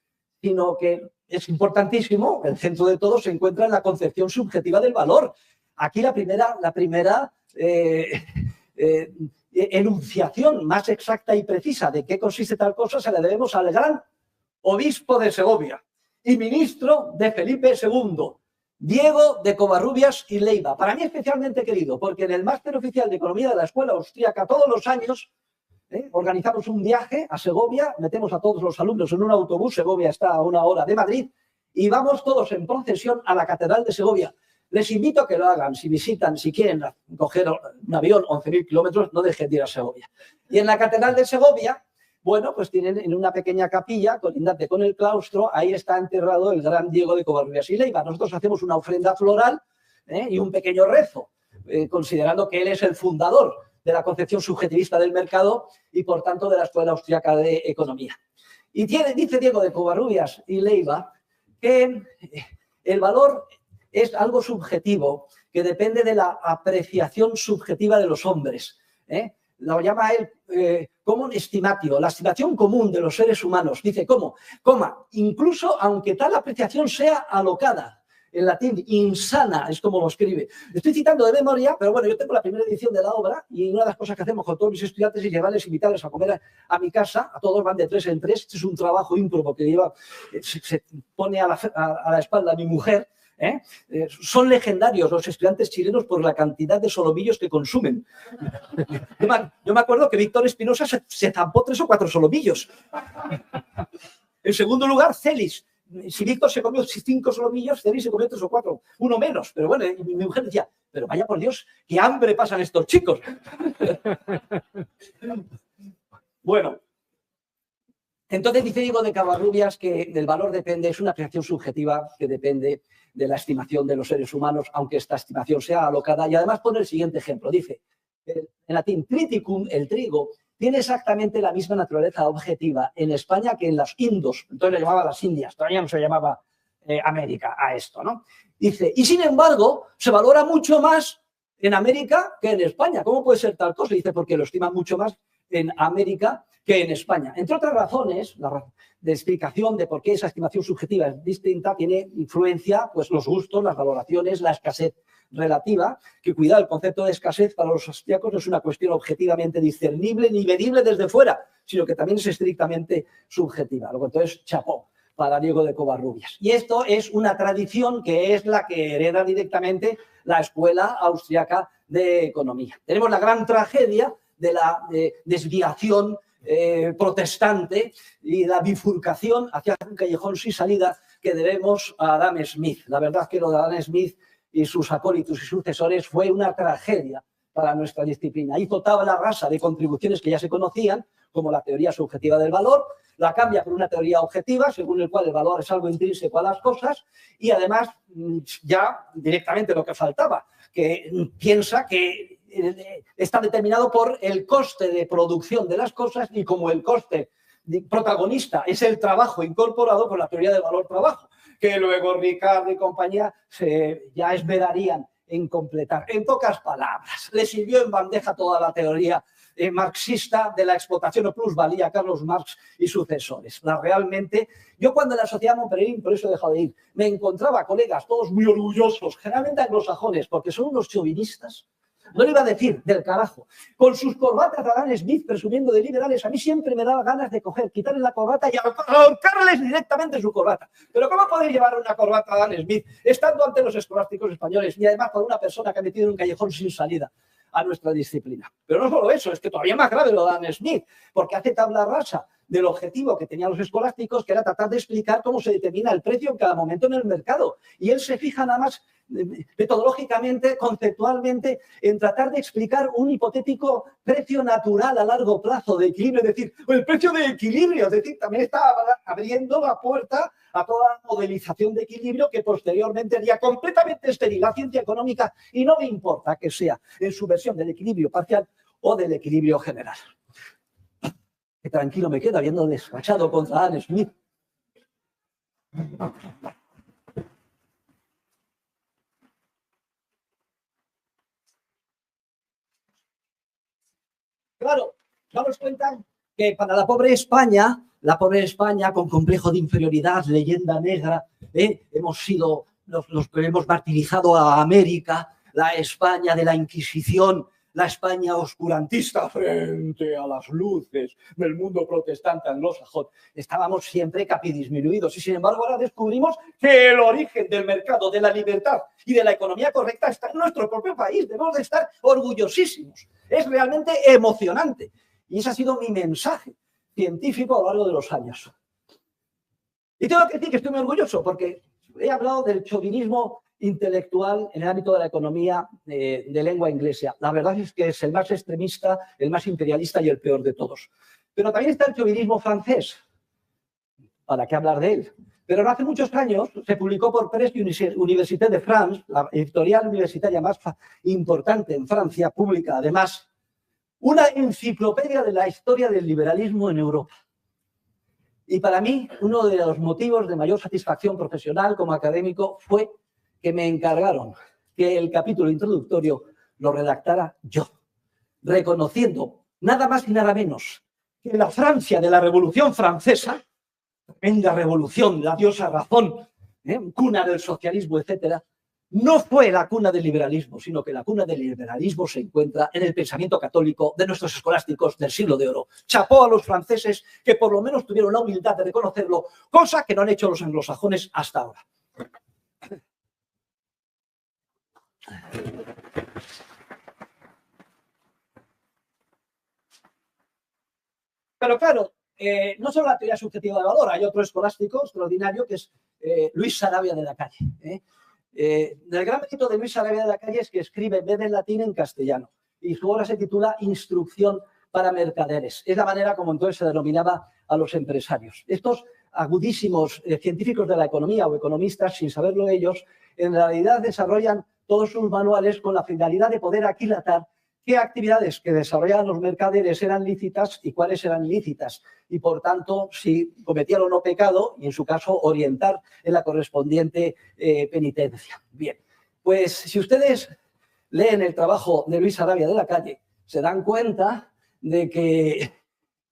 sino que es importantísimo, el centro de todo se encuentra en la concepción subjetiva del valor. Aquí la primera enunciación más exacta y precisa de qué consiste tal cosa se la debemos al gran obispo de Segovia y ministro de Felipe II, Diego de Covarrubias y Leiva. Para mí especialmente querido, porque en el máster oficial de Economía de la Escuela Austríaca todos los años organizamos un viaje a Segovia, metemos a todos los alumnos en un autobús, Segovia está a 1 hora de Madrid, y vamos todos en procesión a la Catedral de Segovia. Les invito a que lo hagan, si visitan, si quieren coger un avión 11.000 kilómetros, no dejen de ir a Segovia. Y en la Catedral de Segovia, bueno, pues tienen en una pequeña capilla, colindante con el claustro, ahí está enterrado el gran Diego de Covarrubias y Leiva. Nosotros hacemos una ofrenda floral y un pequeño rezo, considerando que él es el fundador de la concepción subjetivista del mercado y, por tanto, de la Escuela Austríaca de Economía. Y dice Diego de Covarrubias y Leiva que el valor es algo subjetivo, que depende de la apreciación subjetiva de los hombres. Lo llama él common estimatio, la estimación común de los seres humanos. Dice, ¿cómo? Coma, incluso aunque tal apreciación sea alocada. En latín, insana, es como lo escribe. Estoy citando de memoria, pero bueno, yo tengo la primera edición de la obra y una de las cosas que hacemos con todos mis estudiantes es llevarles, invitarles a comer a mi casa. A todos van de 3 en 3. Este es un trabajo ímprobo que lleva, se pone a la espalda a mi mujer. Son legendarios los estudiantes chilenos por la cantidad de solomillos que consumen. Yo me acuerdo que Víctor Espinosa se zampó 3 o 4 solomillos. En segundo lugar, Celis. Si Víctor se comió 5 solomillos, Celis se comió 3 o 4, uno menos. Pero bueno, mi mujer decía, pero vaya por Dios, qué hambre pasan estos chicos. Bueno, entonces dice Diego de Covarrubias que el valor depende, es una apreciación subjetiva que depende de la estimación de los seres humanos, aunque esta estimación sea alocada. Y además pone el siguiente ejemplo. Dice, en latín, triticum, el trigo, tiene exactamente la misma naturaleza objetiva en España que en las Indos. Entonces le llamaba las Indias, todavía no se llamaba América a esto, ¿no? Dice, y sin embargo, se valora mucho más en América que en España. ¿Cómo puede ser tal cosa? Dice, porque lo estiman mucho más en América que en España. Entre otras razones, de explicación de por qué esa estimación subjetiva es distinta, tiene influencia pues, los gustos, las valoraciones, la escasez relativa, que cuidado, el concepto de escasez para los austríacos no es una cuestión objetivamente discernible ni medible desde fuera, sino que también es estrictamente subjetiva. Luego, entonces, chapó para Diego de Covarrubias. Y esto es una tradición que es la que hereda directamente la Escuela Austriaca de Economía. Tenemos la gran tragedia de la desviación protestante y la bifurcación hacia un callejón sin salida que debemos a Adam Smith. La verdad es que lo de Adam Smith y sus acólitos y sucesores fue una tragedia para nuestra disciplina. Hizo tabla rasa de contribuciones que ya se conocían, como la teoría subjetiva del valor, la cambia por una teoría objetiva, según el cual el valor es algo intrínseco a las cosas, y además ya directamente lo que faltaba, que piensa que está determinado por el coste de producción de las cosas y como el coste protagonista es el trabajo incorporado por la teoría del valor-trabajo, que luego Ricardo y compañía ya esmerarían en completar. En pocas palabras, le sirvió en bandeja toda la teoría marxista de la explotación o plusvalía, Carlos Marx y sucesores. Realmente, yo cuando en la sociedad Montpellier, por eso he dejado de ir, me encontraba colegas todos muy orgullosos, generalmente anglosajones, porque son unos chauvinistas. No le iba a decir del carajo. Con sus corbatas de Adam Smith presumiendo de liberales, a mí siempre me daba ganas de quitarles la corbata y ahorcarles directamente su corbata. Pero ¿cómo podéis llevar una corbata a Adam Smith estando ante los escolásticos españoles y además por una persona que ha metido en un callejón sin salida a nuestra disciplina? Pero no solo eso, es que todavía más grave lo de Adam Smith, porque hace tabla rasa del objetivo que tenían los escolásticos, que era tratar de explicar cómo se determina el precio en cada momento en el mercado. Y él se fija nada más metodológicamente, conceptualmente, en tratar de explicar un hipotético precio natural a largo plazo de equilibrio, es decir, el precio de equilibrio, es decir, también está abriendo la puerta a toda modelización de equilibrio que posteriormente haría completamente estéril la ciencia económica y no me importa que sea en su versión del equilibrio parcial o del equilibrio general. Que tranquilo me quedo habiendo despachado contra Adam Smith. Claro, daros cuenta que para la pobre España con complejo de inferioridad, leyenda negra, hemos sido los que hemos martirizado a América, la España de la Inquisición, la España oscurantista frente a las luces del mundo protestante anglosajón. Estábamos siempre capidisminuidos y, sin embargo, ahora descubrimos que el origen del mercado, de la libertad y de la economía correcta está en nuestro propio país. Debemos de estar orgullosísimos. Es realmente emocionante. Y ese ha sido mi mensaje científico a lo largo de los años. Y tengo que decir que estoy muy orgulloso porque he hablado del chauvinismo intelectual en el ámbito de la economía de lengua inglesa. La verdad es que es el más extremista, el más imperialista y el peor de todos. Pero también está el chauvinismo francés. ¿Para qué hablar de él? Pero no hace muchos años se publicó por Presse Université de France, la editorial universitaria más importante en Francia, pública además, una enciclopedia de la historia del liberalismo en Europa. Y para mí, uno de los motivos de mayor satisfacción profesional como académico fue que me encargaron que el capítulo introductorio lo redactara yo, reconociendo nada más y nada menos que la Francia de la Revolución Francesa, tremenda revolución, la diosa razón, cuna del socialismo, etcétera, no fue la cuna del liberalismo, sino que la cuna del liberalismo se encuentra en el pensamiento católico de nuestros escolásticos del siglo de oro. Chapó a los franceses que por lo menos tuvieron la humildad de reconocerlo, cosa que no han hecho los anglosajones hasta ahora. Pero claro, no solo la teoría subjetiva de valor, hay otro escolástico extraordinario que es Luis Sarabia de la Calle. El gran mérito de Luis Sarabia de la Calle es que escribe en vez de en latín en castellano y su obra se titula Instrucción para mercaderes. Es la manera como entonces se denominaba a los empresarios. Estos agudísimos científicos de la economía o economistas, sin saberlo ellos, en realidad desarrollan todos sus manuales con la finalidad de poder aquilatar qué actividades que desarrollaban los mercaderes eran lícitas y cuáles eran ilícitas. Y, por tanto, si cometían o no pecado, y en su caso, orientar en la correspondiente penitencia. Bien, pues si ustedes leen el trabajo de Luis Sarabia de la Calle, se dan cuenta de que,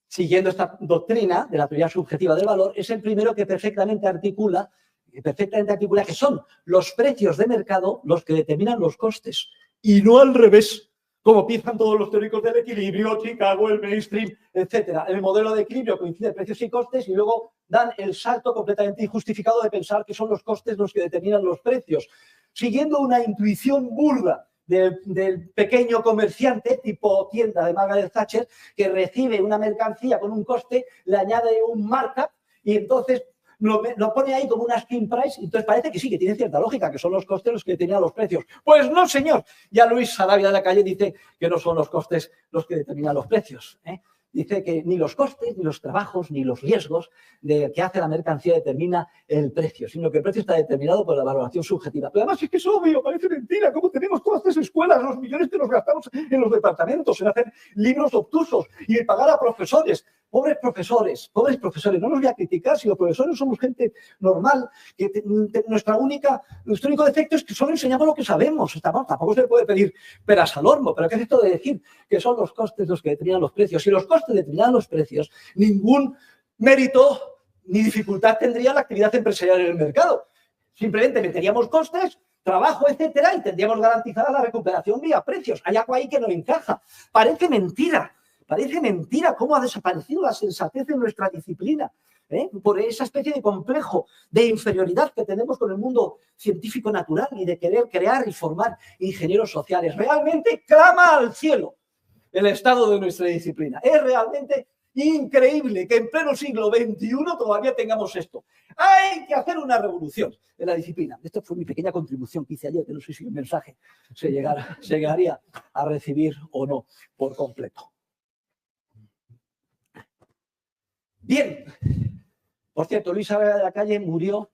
siguiendo esta doctrina de la teoría subjetiva del valor, es el primero que perfectamente articula que son los precios de mercado los que determinan los costes, y no al revés, como piensan todos los teóricos del equilibrio, Chicago, el mainstream, etcétera. En el modelo de equilibrio coincide precios y costes y luego dan el salto completamente injustificado de pensar que son los costes los que determinan los precios, siguiendo una intuición burda del pequeño comerciante tipo tienda de Margaret Thatcher que recibe una mercancía con un coste, le añade un markup y entonces lo pone ahí como una skin price, y entonces parece que sí, que tiene cierta lógica, que son los costes los que determinan los precios. Pues no, señor. Ya Luis Sarabia de la Calle dice que no son los costes los que determinan los precios. Dice que ni los costes, ni los trabajos, ni los riesgos de que hace la mercancía determina el precio, sino que el precio está determinado por la valoración subjetiva. Pero además es que es obvio, parece mentira. ¿Cómo tenemos todas estas escuelas, los millones que nos gastamos en los departamentos, en hacer libros obtusos y en pagar a profesores? Pobres profesores, no los voy a criticar, si los profesores somos gente normal, que nuestro único defecto es que solo enseñamos lo que sabemos. Tampoco se le puede pedir peras al horno, pero ¿qué es esto de decir que son los costes los que determinan los precios? Si los costes determinan los precios, ningún mérito ni dificultad tendría la actividad empresarial en el mercado. Simplemente meteríamos costes, trabajo, etcétera, y tendríamos garantizada la recuperación vía precios. Hay algo ahí que no encaja. Parece mentira cómo ha desaparecido la sensatez en nuestra disciplina, por esa especie de complejo de inferioridad que tenemos con el mundo científico natural y de querer crear y formar ingenieros sociales. Realmente clama al cielo el estado de nuestra disciplina. Es realmente increíble que en pleno siglo XXI todavía tengamos esto. Hay que hacer una revolución en la disciplina. Esta fue mi pequeña contribución que hice ayer, que no sé si el mensaje se llegaría a recibir o no por completo. Bien, por cierto, Luis Sarabia de la Calle murió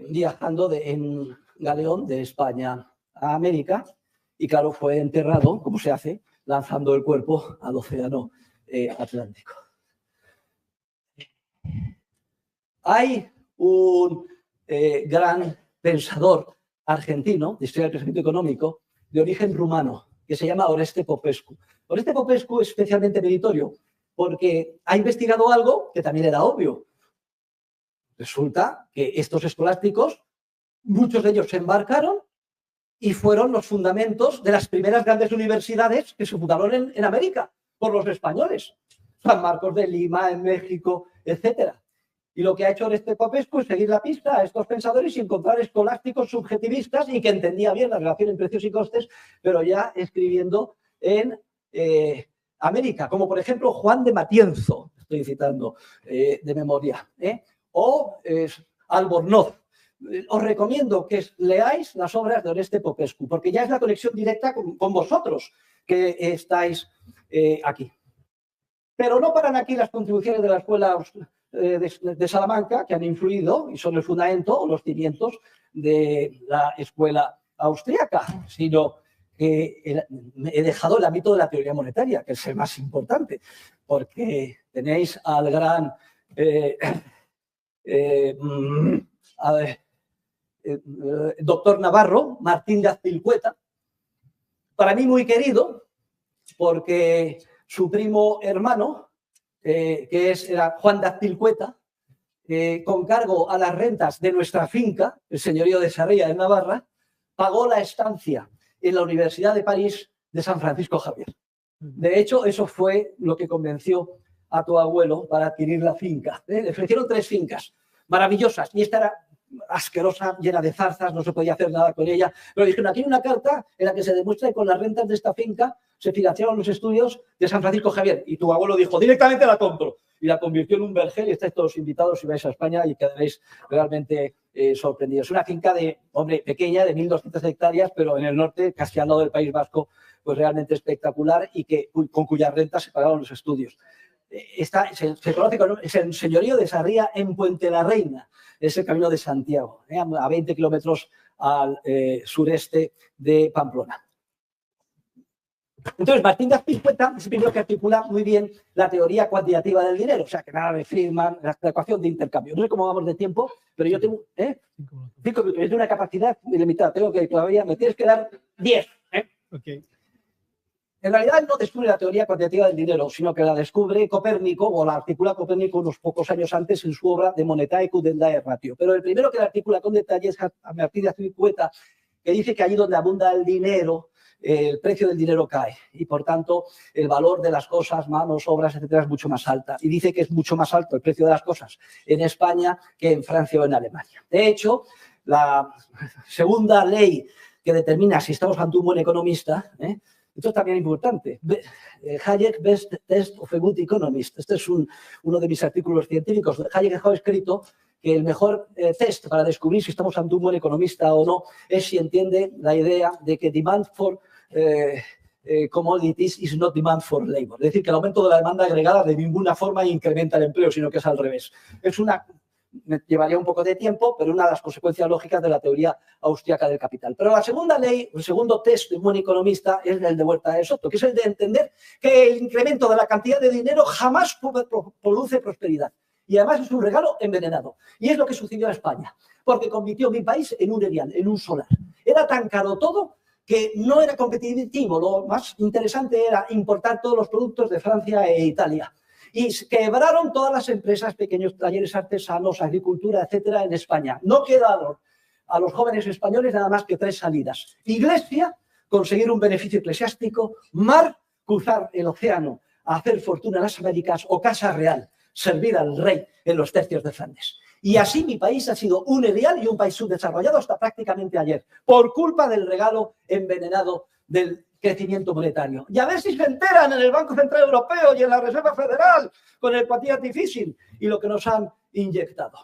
viajando en galeón de España a América y, claro, fue enterrado, como se hace, lanzando el cuerpo al océano Atlántico. Hay un gran pensador argentino de historia del pensamiento económico de origen rumano que se llama Oreste Popescu. Oreste Popescu es especialmente meritorio porque ha investigado algo que también era obvio. Resulta que estos escolásticos, muchos de ellos se embarcaron y fueron los fundamentos de las primeras grandes universidades que se fundaron en América por los españoles. San Marcos de Lima, en México, etcétera. Y lo que ha hecho Oreste Popescu es seguir la pista a estos pensadores y encontrar escolásticos subjetivistas y que entendía bien la relación entre precios y costes, pero ya escribiendo en América, como por ejemplo Juan de Matienzo, estoy citando de memoria, o Albornoz. Os recomiendo que leáis las obras de Oreste Popescu, porque ya es la conexión directa con vosotros que estáis aquí. Pero no paran aquí las contribuciones de la escuela de Salamanca, que han influido y son el fundamento o los cimientos de la escuela austríaca, sino que he dejado el ámbito de la teoría monetaria, que es el más importante, porque tenéis al gran doctor Navarro, Martín de Azpilcueta, para mí muy querido, porque su primo hermano, era Juan de Azpilcueta, con cargo a las rentas de nuestra finca, el señorío de Sarria de Navarra, pagó la estancia en la Universidad de París de San Francisco Javier. De hecho, eso fue lo que convenció a tu abuelo para adquirir la finca. Le ofrecieron 3 fincas maravillosas y esta era asquerosa, llena de zarzas, no se podía hacer nada con ella. Pero dijeron, aquí hay una carta en la que se demuestra que con las rentas de esta finca se financiaron los estudios de San Francisco Javier. Y tu abuelo dijo, directamente la compro. Y la convirtió en un vergel y estáis todos invitados si vais a España y quedaréis realmente sorprendidos. Una finca pequeña, de 1.200 hectáreas, pero en el norte, casi al lado del País Vasco, pues realmente espectacular y con cuyas rentas se pagaron los estudios. Se conoce como el señorío de Sarria en Puente la Reina, es el camino de Santiago, a 20 kilómetros al sureste de Pamplona. Entonces, Martín de Azpilcueta es el primero que articula muy bien la teoría cuantitativa del dinero, o sea, que nada de Friedman, la ecuación de intercambio. No sé cómo vamos de tiempo, pero yo tengo 5 minutos, yo tengo una capacidad ilimitada, tengo que todavía, me tienes que dar 10. Okay. En realidad no descubre la teoría cuantitativa del dinero, sino que la descubre Copérnico, o la articula Copérnico unos pocos años antes en su obra de Monetae Cudendae Ratio. Pero el primero que la articula con detalle es a Martín de Azpilcueta, que dice que allí donde abunda el dinero, el precio del dinero cae y, por tanto, el valor de las cosas, manos, obras, etcétera, es mucho más alta. Y dice que es mucho más alto el precio de las cosas en España que en Francia o en Alemania. De hecho, la segunda ley que determina si estamos ante un buen economista, esto es también importante. Hayek, Best Test of a Good Economist. Este es uno de mis artículos científicos. Hayek dejó escrito que el mejor test para descubrir si estamos ante un buen economista o no es si entiende la idea de que demand for commodities is not demand for labor. Es decir, que el aumento de la demanda agregada de ninguna forma incrementa el empleo, sino que es al revés. Me llevaría un poco de tiempo, pero una de las consecuencias lógicas de la teoría austríaca del capital. Pero la segunda ley, el segundo test de un buen economista es el de Huerta de Soto, que es el de entender que el incremento de la cantidad de dinero jamás produce prosperidad. Y además es un regalo envenenado. Y es lo que sucedió a España, porque convirtió mi país en un erial, en un solar. Era tan caro todo que no era competitivo. Lo más interesante era importar todos los productos de Francia e Italia. Y quebraron todas las empresas, pequeños talleres artesanos, agricultura, etcétera, en España. No quedaron a los jóvenes españoles nada más que 3 salidas. Iglesia, conseguir un beneficio eclesiástico; mar, cruzar el océano a hacer fortuna en las Américas; o casa real, servir al rey en los tercios de Flandes. Y así mi país ha sido un erial y un país subdesarrollado hasta prácticamente ayer, por culpa del regalo envenenado del crecimiento monetario. Y a ver si se enteran en el Banco Central Europeo y en la Reserva Federal con el quantitative easing y lo que nos han inyectado.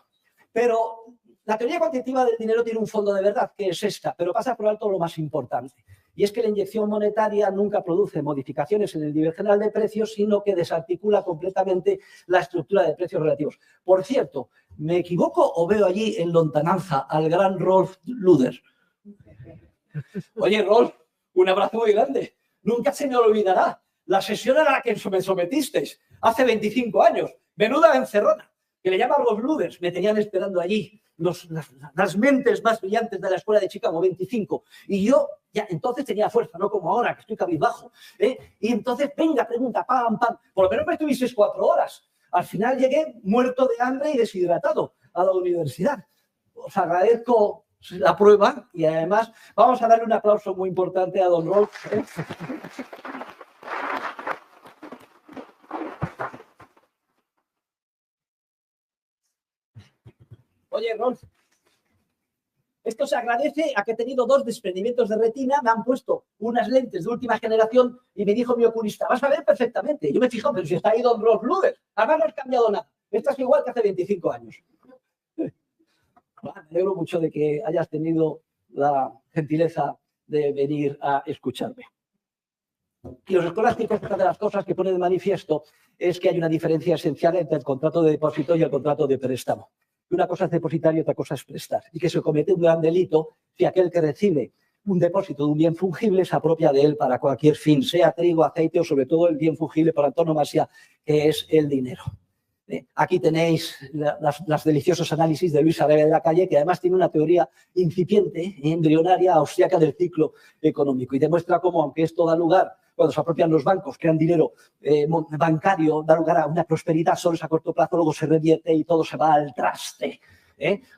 Pero la teoría cuantitativa del dinero tiene un fondo de verdad, que es esta, pero pasa por alto lo más importante. Y es que la inyección monetaria nunca produce modificaciones en el nivel general de precios, sino que desarticula completamente la estructura de precios relativos. Por cierto, ¿me equivoco o veo allí en lontananza al gran Rolf Luder? Oye, Rolf, un abrazo muy grande. Nunca se me olvidará la sesión a la que me sometisteis hace 25 años. Menuda encerrona, que le llaman los Luders. Me tenían esperando allí las mentes más brillantes de la escuela de Chicago, 25. Y yo ya entonces tenía fuerza, no como ahora, que estoy cabizbajo. Y entonces, venga, pregunta, pam, pam. Por lo menos me estuvisteis 4 horas. Al final llegué muerto de hambre y deshidratado a la universidad. Os agradezco la prueba y además vamos a darle un aplauso muy importante a don Rolf. Oye, Rolf, esto se agradece a que he tenido 2 desprendimientos de retina, me han puesto unas lentes de última generación y me dijo mi oculista, vas a ver perfectamente. Yo me fijo, pero si está ahí don Rolf Luder, además no has cambiado nada. Esta es igual que hace 25 años. Me alegro mucho de que hayas tenido la gentileza de venir a escucharme. Y los escolásticos, una de las cosas que pone de manifiesto es que hay una diferencia esencial entre el contrato de depósito y el contrato de préstamo. Una cosa es depositar y otra cosa es prestar. Y que se comete un gran delito si aquel que recibe un depósito de un bien fungible se apropia de él para cualquier fin, sea trigo, aceite o sobre todo el bien fungible por antonomasia, que es el dinero. Aquí tenéis los deliciosos análisis de Luis Araya de la Calle, que además tiene una teoría incipiente, embrionaria, austríaca del ciclo económico y demuestra cómo, aunque esto da lugar, cuando se apropian los bancos, crean dinero bancario, da lugar a una prosperidad solo a corto plazo, luego se revierte y todo se va al traste,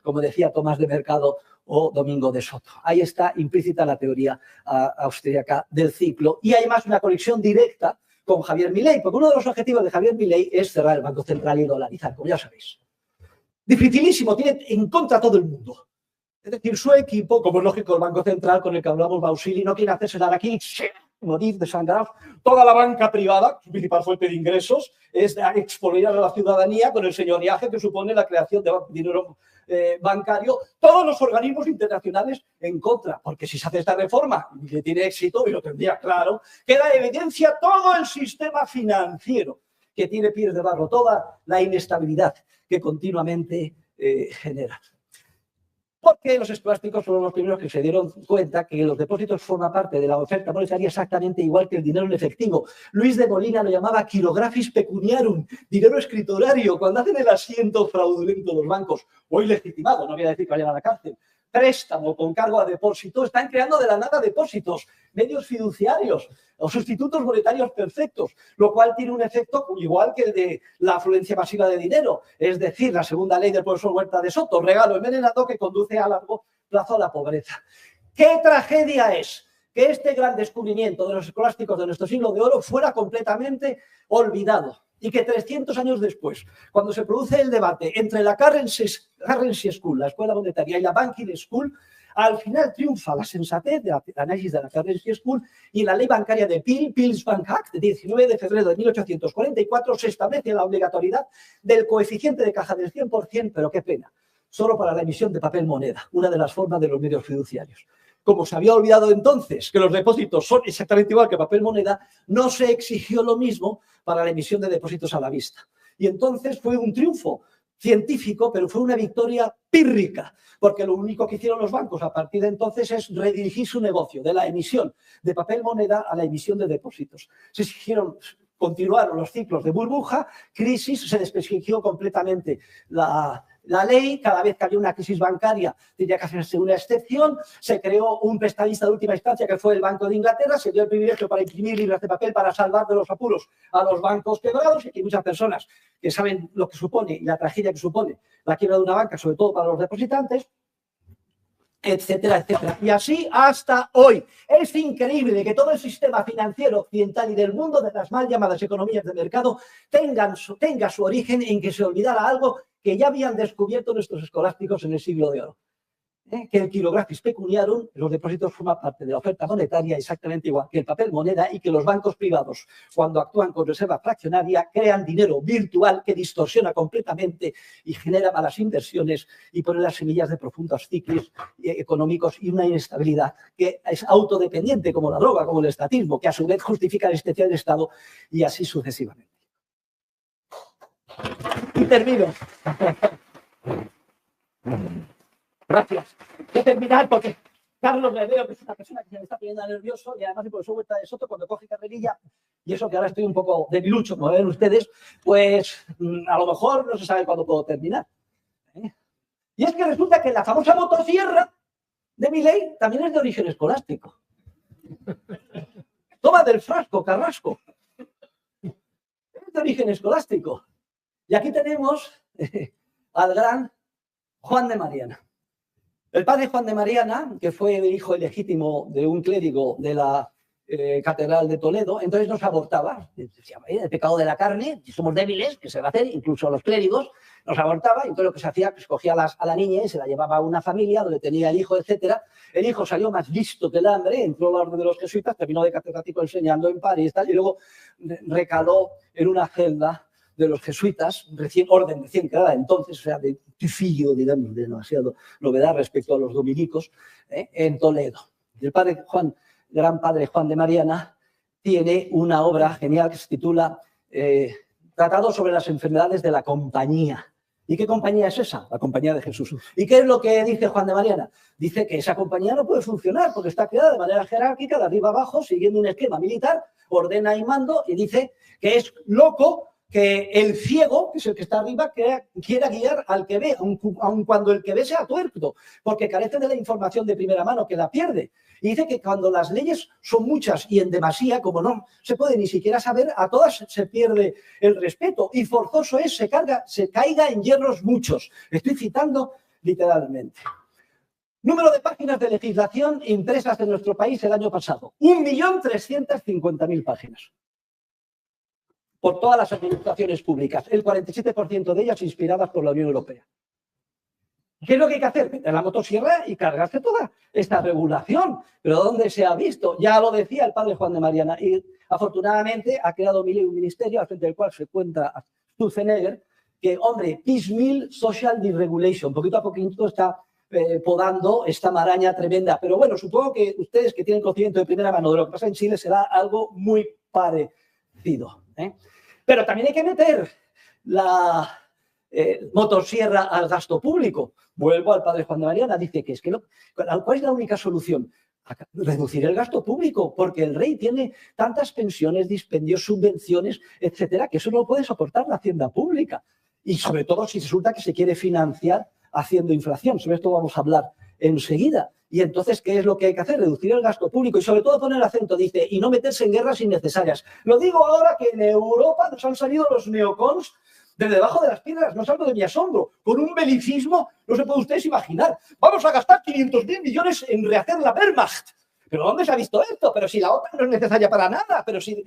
como decía Tomás de Mercado o Domingo de Soto. Ahí está implícita la teoría austríaca del ciclo y hay más una conexión directa con Javier Milei, porque uno de los objetivos de Javier Milei es cerrar el Banco Central y dolarizar, como ya sabéis. Dificilísimo, tiene en contra a todo el mundo. Es decir, su equipo, como es lógico, el Banco Central, con el que hablamos, Bausili, no quiere hacerse dar aquí, morir desangrados. Toda la banca privada, su principal fuente de ingresos, es expoliar a la ciudadanía con el señoriaje que supone la creación de dinero bancario. Todos los organismos internacionales en contra, porque si se hace esta reforma y que tiene éxito, y lo tendría claro, queda en evidencia todo el sistema financiero que tiene pies de barro, toda la inestabilidad que continuamente genera. Porque los escolásticos fueron los primeros que se dieron cuenta que los depósitos forman parte de la oferta monetaria exactamente igual que el dinero en efectivo. Luis de Molina lo llamaba quirographis pecuniarum, dinero escritorario, cuando hacen el asiento fraudulento los bancos, hoy legitimado, no voy a decir que vayan a la cárcel, préstamo con cargo a depósito, están creando de la nada depósitos, medios fiduciarios o sustitutos monetarios perfectos, lo cual tiene un efecto igual que el de la afluencia masiva de dinero, es decir, la segunda ley del profesor Huerta de Soto, regalo envenenado que conduce a largo plazo a la pobreza. ¿Qué tragedia es que este gran descubrimiento de los escolásticos de nuestro siglo de oro fuera completamente olvidado? Y que 300 años después, cuando se produce el debate entre la Currency School, la escuela monetaria, y la Banking School, al final triunfa la sensatez del análisis de la Currency School y la ley bancaria de Pills Bank Act, de 19 de febrero de 1844, se establece la obligatoriedad del coeficiente de caja del 100%, pero qué pena, solo para la emisión de papel moneda, una de las formas de los medios fiduciarios. Como se había olvidado entonces que los depósitos son exactamente igual que papel moneda, no se exigió lo mismo para la emisión de depósitos a la vista. Y entonces fue un triunfo científico, pero fue una victoria pírrica, porque lo único que hicieron los bancos a partir de entonces es redirigir su negocio de la emisión de papel moneda a la emisión de depósitos. Se exigieron, continuaron los ciclos de burbuja, crisis, se desprestigió completamente la ley, cada vez que había una crisis bancaria tenía que hacerse una excepción, se creó un prestamista de última instancia que fue el Banco de Inglaterra, se dio el privilegio para imprimir libras de papel para salvar de los apuros a los bancos quebrados y aquí hay muchas personas que saben lo que supone y la tragedia que supone la quiebra de una banca, sobre todo para los depositantes, etcétera, etcétera. Y así hasta hoy. Es increíble que todo el sistema financiero occidental y del mundo de las mal llamadas economías de mercado tenga su origen en que se olvidara algo que ya habían descubierto nuestros escolásticos en el siglo de oro. Que el quirographis pecuniarum, los depósitos forman parte de la oferta monetaria exactamente igual que el papel moneda y que los bancos privados, cuando actúan con reserva fraccionaria, crean dinero virtual que distorsiona completamente y genera malas inversiones y pone las semillas de profundos ciclos económicos y una inestabilidad que es autodependiente como la droga, como el estatismo, que a su vez justifica la existencia del Estado y así sucesivamente. Y termino. Gracias. Voy a terminar porque Carlos le veo que es una persona que se me está poniendo nervioso y además el profesor Huerta de Soto cuando coge carrerilla y eso que ahora estoy un poco debilucho, como ven ustedes, pues a lo mejor no se sabe cuándo puedo terminar. Y es que resulta que la famosa motosierra de Milei también es de origen escolástico. Toma del frasco, Carrasco. Es de origen escolástico. Y aquí tenemos al gran Juan de Mariana. El padre Juan de Mariana, que fue el hijo ilegítimo de un clérigo de la Catedral de Toledo, entonces nos abortaba. Decía, el pecado de la carne, si somos débiles, que se va a hacer, incluso los clérigos, nos abortaba, y entonces lo que se hacía, pues cogía a la niña y se la llevaba a una familia donde tenía el hijo, etcétera. El hijo salió más listo que el hambre, entró a la orden de los jesuitas, terminó de catedrático enseñando en París, tal, y luego recaló en una celda de los jesuitas, orden recién creada entonces, o sea, de tufillo, digamos, de demasiado novedad respecto a los dominicos, en Toledo. Y el padre Juan, gran padre Juan de Mariana, tiene una obra genial que se titula Tratado sobre las enfermedades de la compañía. ¿Y qué compañía es esa? La compañía de Jesús. ¿Y qué es lo que dice Juan de Mariana? Dice que esa compañía no puede funcionar porque está creada de manera jerárquica, de arriba abajo, siguiendo un esquema militar, ordena y mando, y dice que es loco que el ciego, que es el que está arriba, quiera guiar al que ve, aun cuando el que ve sea tuerto, porque carece de la información de primera mano, que la pierde. Y dice que cuando las leyes son muchas y en demasía, como no se puede ni siquiera saber, a todas se pierde el respeto. Y forzoso es se caiga en hierros muchos. Estoy citando literalmente. Número de páginas de legislación impresas en nuestro país el año pasado. 1.350.000 páginas. Por todas las administraciones públicas, el 47% de ellas inspiradas por la Unión Europea. ¿Qué es lo que hay que hacer? Meter la motosierra y cargarse toda esta regulación. ¿Pero dónde se ha visto? Ya lo decía el padre Juan de Mariana. Y afortunadamente ha creado un ministerio al frente del cual se cuenta Sturzenegger, que, hombre, piecemeal social deregulation, poquito a poquito está podando esta maraña tremenda. Pero bueno, supongo que ustedes que tienen conocimiento de primera mano de lo que pasa en Chile será algo muy parecido. Pero también hay que meter la motosierra al gasto público. Vuelvo al padre Juan de Mariana, dice que ¿cuál es la única solución? Reducir el gasto público, porque el rey tiene tantas pensiones, dispendios, subvenciones, etcétera, que eso no puede soportar la hacienda pública. Y sobre todo si resulta que se quiere financiar haciendo inflación. Sobre esto vamos a hablar enseguida. Y entonces, ¿qué es lo que hay que hacer? Reducir el gasto público y sobre todo poner acento, dice, y no meterse en guerras innecesarias. Lo digo ahora que en Europa nos han salido los neocons de debajo de las piedras, no salgo de mi asombro, con un belicismo, no se puede ustedes imaginar. Vamos a gastar 500.000 millones en rehacer la Wehrmacht. ¿Pero dónde se ha visto esto? Pero si la OTAN no es necesaria para nada, pero si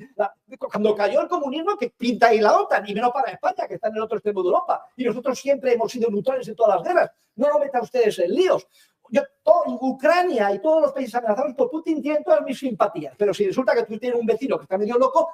cuando cayó el comunismo, que pinta ahí la OTAN, y menos para España, que está en el otro extremo de Europa, y nosotros siempre hemos sido neutrales en todas las guerras. No lo metan ustedes en líos. Ucrania y todos los países amenazados por Putin tienen todas mis simpatías, pero si resulta que tú tienes un vecino que está medio loco,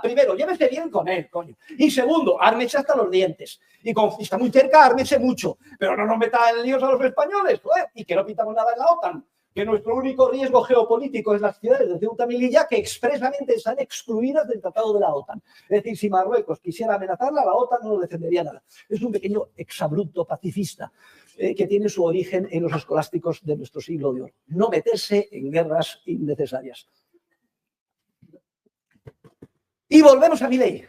primero, llévese bien con él, coño. Y segundo, ármese hasta los dientes. Y como está muy cerca, ármese mucho. Pero no nos metan en líos a los españoles, joder, y que no pintamos nada en la OTAN. Que nuestro único riesgo geopolítico es las ciudades de Ceuta y Melilla, que expresamente están excluidas del Tratado de la OTAN. Es decir, si Marruecos quisiera amenazarla, la OTAN no lo defendería nada. Es un pequeño exabrupto pacifista que tiene su origen en los escolásticos de nuestro siglo de oro. No meterse en guerras innecesarias. Y volvemos a Milei,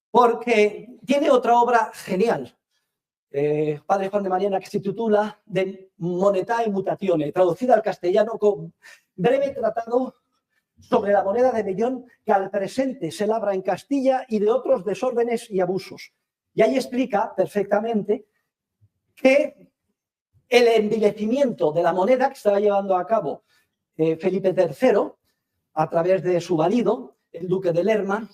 porque tiene otra obra genial. Padre Juan de Mariana, que se titula De Monetae Mutatione, traducida al castellano con breve tratado sobre la moneda de Mellón que al presente se labra en Castilla y de otros desórdenes y abusos. Y ahí explica perfectamente que el envilecimiento de la moneda que estaba llevando a cabo Felipe III a través de su valido, el duque de Lerma,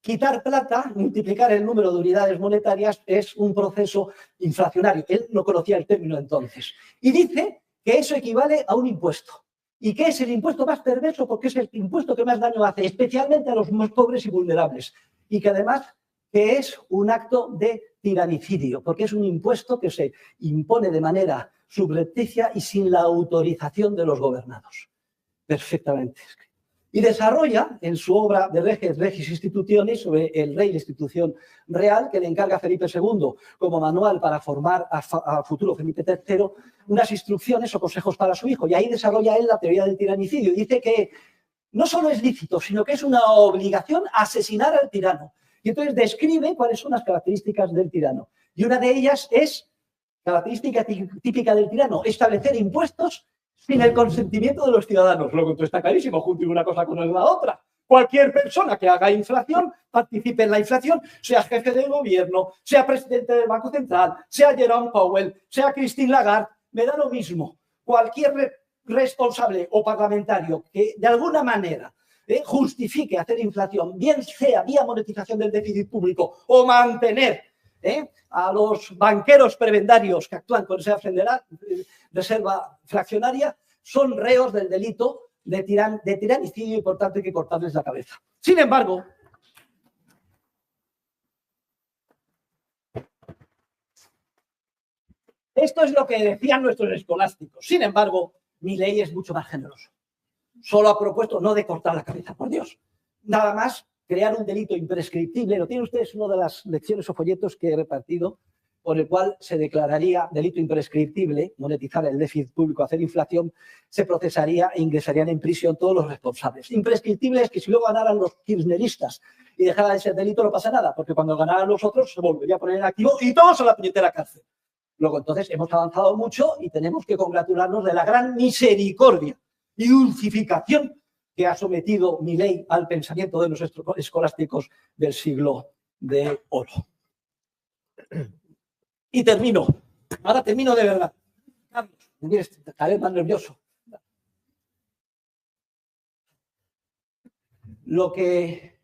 quitar plata, multiplicar el número de unidades monetarias es un proceso inflacionario. Él no conocía el término entonces. Y dice que eso equivale a un impuesto. ¿Y qué es el impuesto más perverso? Porque es el impuesto que más daño hace, especialmente a los más pobres y vulnerables. Y que además que es un acto de tiranicidio, porque es un impuesto que se impone de manera subrepticia y sin la autorización de los gobernados. Perfectamente escrito. Y desarrolla en su obra de Regis Institutionis sobre el rey, la institución real, que le encarga a Felipe II como manual para formar al futuro Felipe III, unas instrucciones o consejos para su hijo. Y ahí desarrolla él la teoría del tiranicidio. Y dice que no solo es lícito, sino que es una obligación asesinar al tirano. Y entonces describe cuáles son las características del tirano. Y una de ellas es, característica típica del tirano, establecer impuestos sin el consentimiento de los ciudadanos. Luego esto está clarísimo, junto una cosa con la otra. Cualquier persona que haga inflación, participe en la inflación, sea jefe del gobierno, sea presidente del Banco Central, sea Jerome Powell, sea Christine Lagarde, me da lo mismo. Cualquier responsable o parlamentario que de alguna manera justifique hacer inflación, bien sea vía monetización del déficit público o mantener a los banqueros prebendarios que actúan con esa reserva fraccionaria, son reos del delito de tiranicidio y por tanto hay que cortarles la cabeza. Sin embargo, esto es lo que decían nuestros escolásticos. Sin embargo, Milei es mucho más generoso. Solo ha propuesto no de cortar la cabeza, por Dios. Nada más crear un delito imprescriptible. Lo tienen ustedes, una de las lecciones o folletos que he repartido, por el cual se declararía delito imprescriptible, monetizar el déficit público, hacer inflación, se procesaría e ingresarían en prisión todos los responsables. Imprescriptible es que si luego ganaran los kirchneristas y dejara de ser delito no pasa nada, porque cuando ganaran los otros se volvería a poner en activo y todos a la puñetera cárcel. Luego entonces hemos avanzado mucho y tenemos que congratularnos de la gran misericordia y dulcificación que ha sometido Milei al pensamiento de los escolásticos del siglo de oro. Y termino. Ahora termino de verdad. Carlos, me vienes cada vez más nervioso. Lo que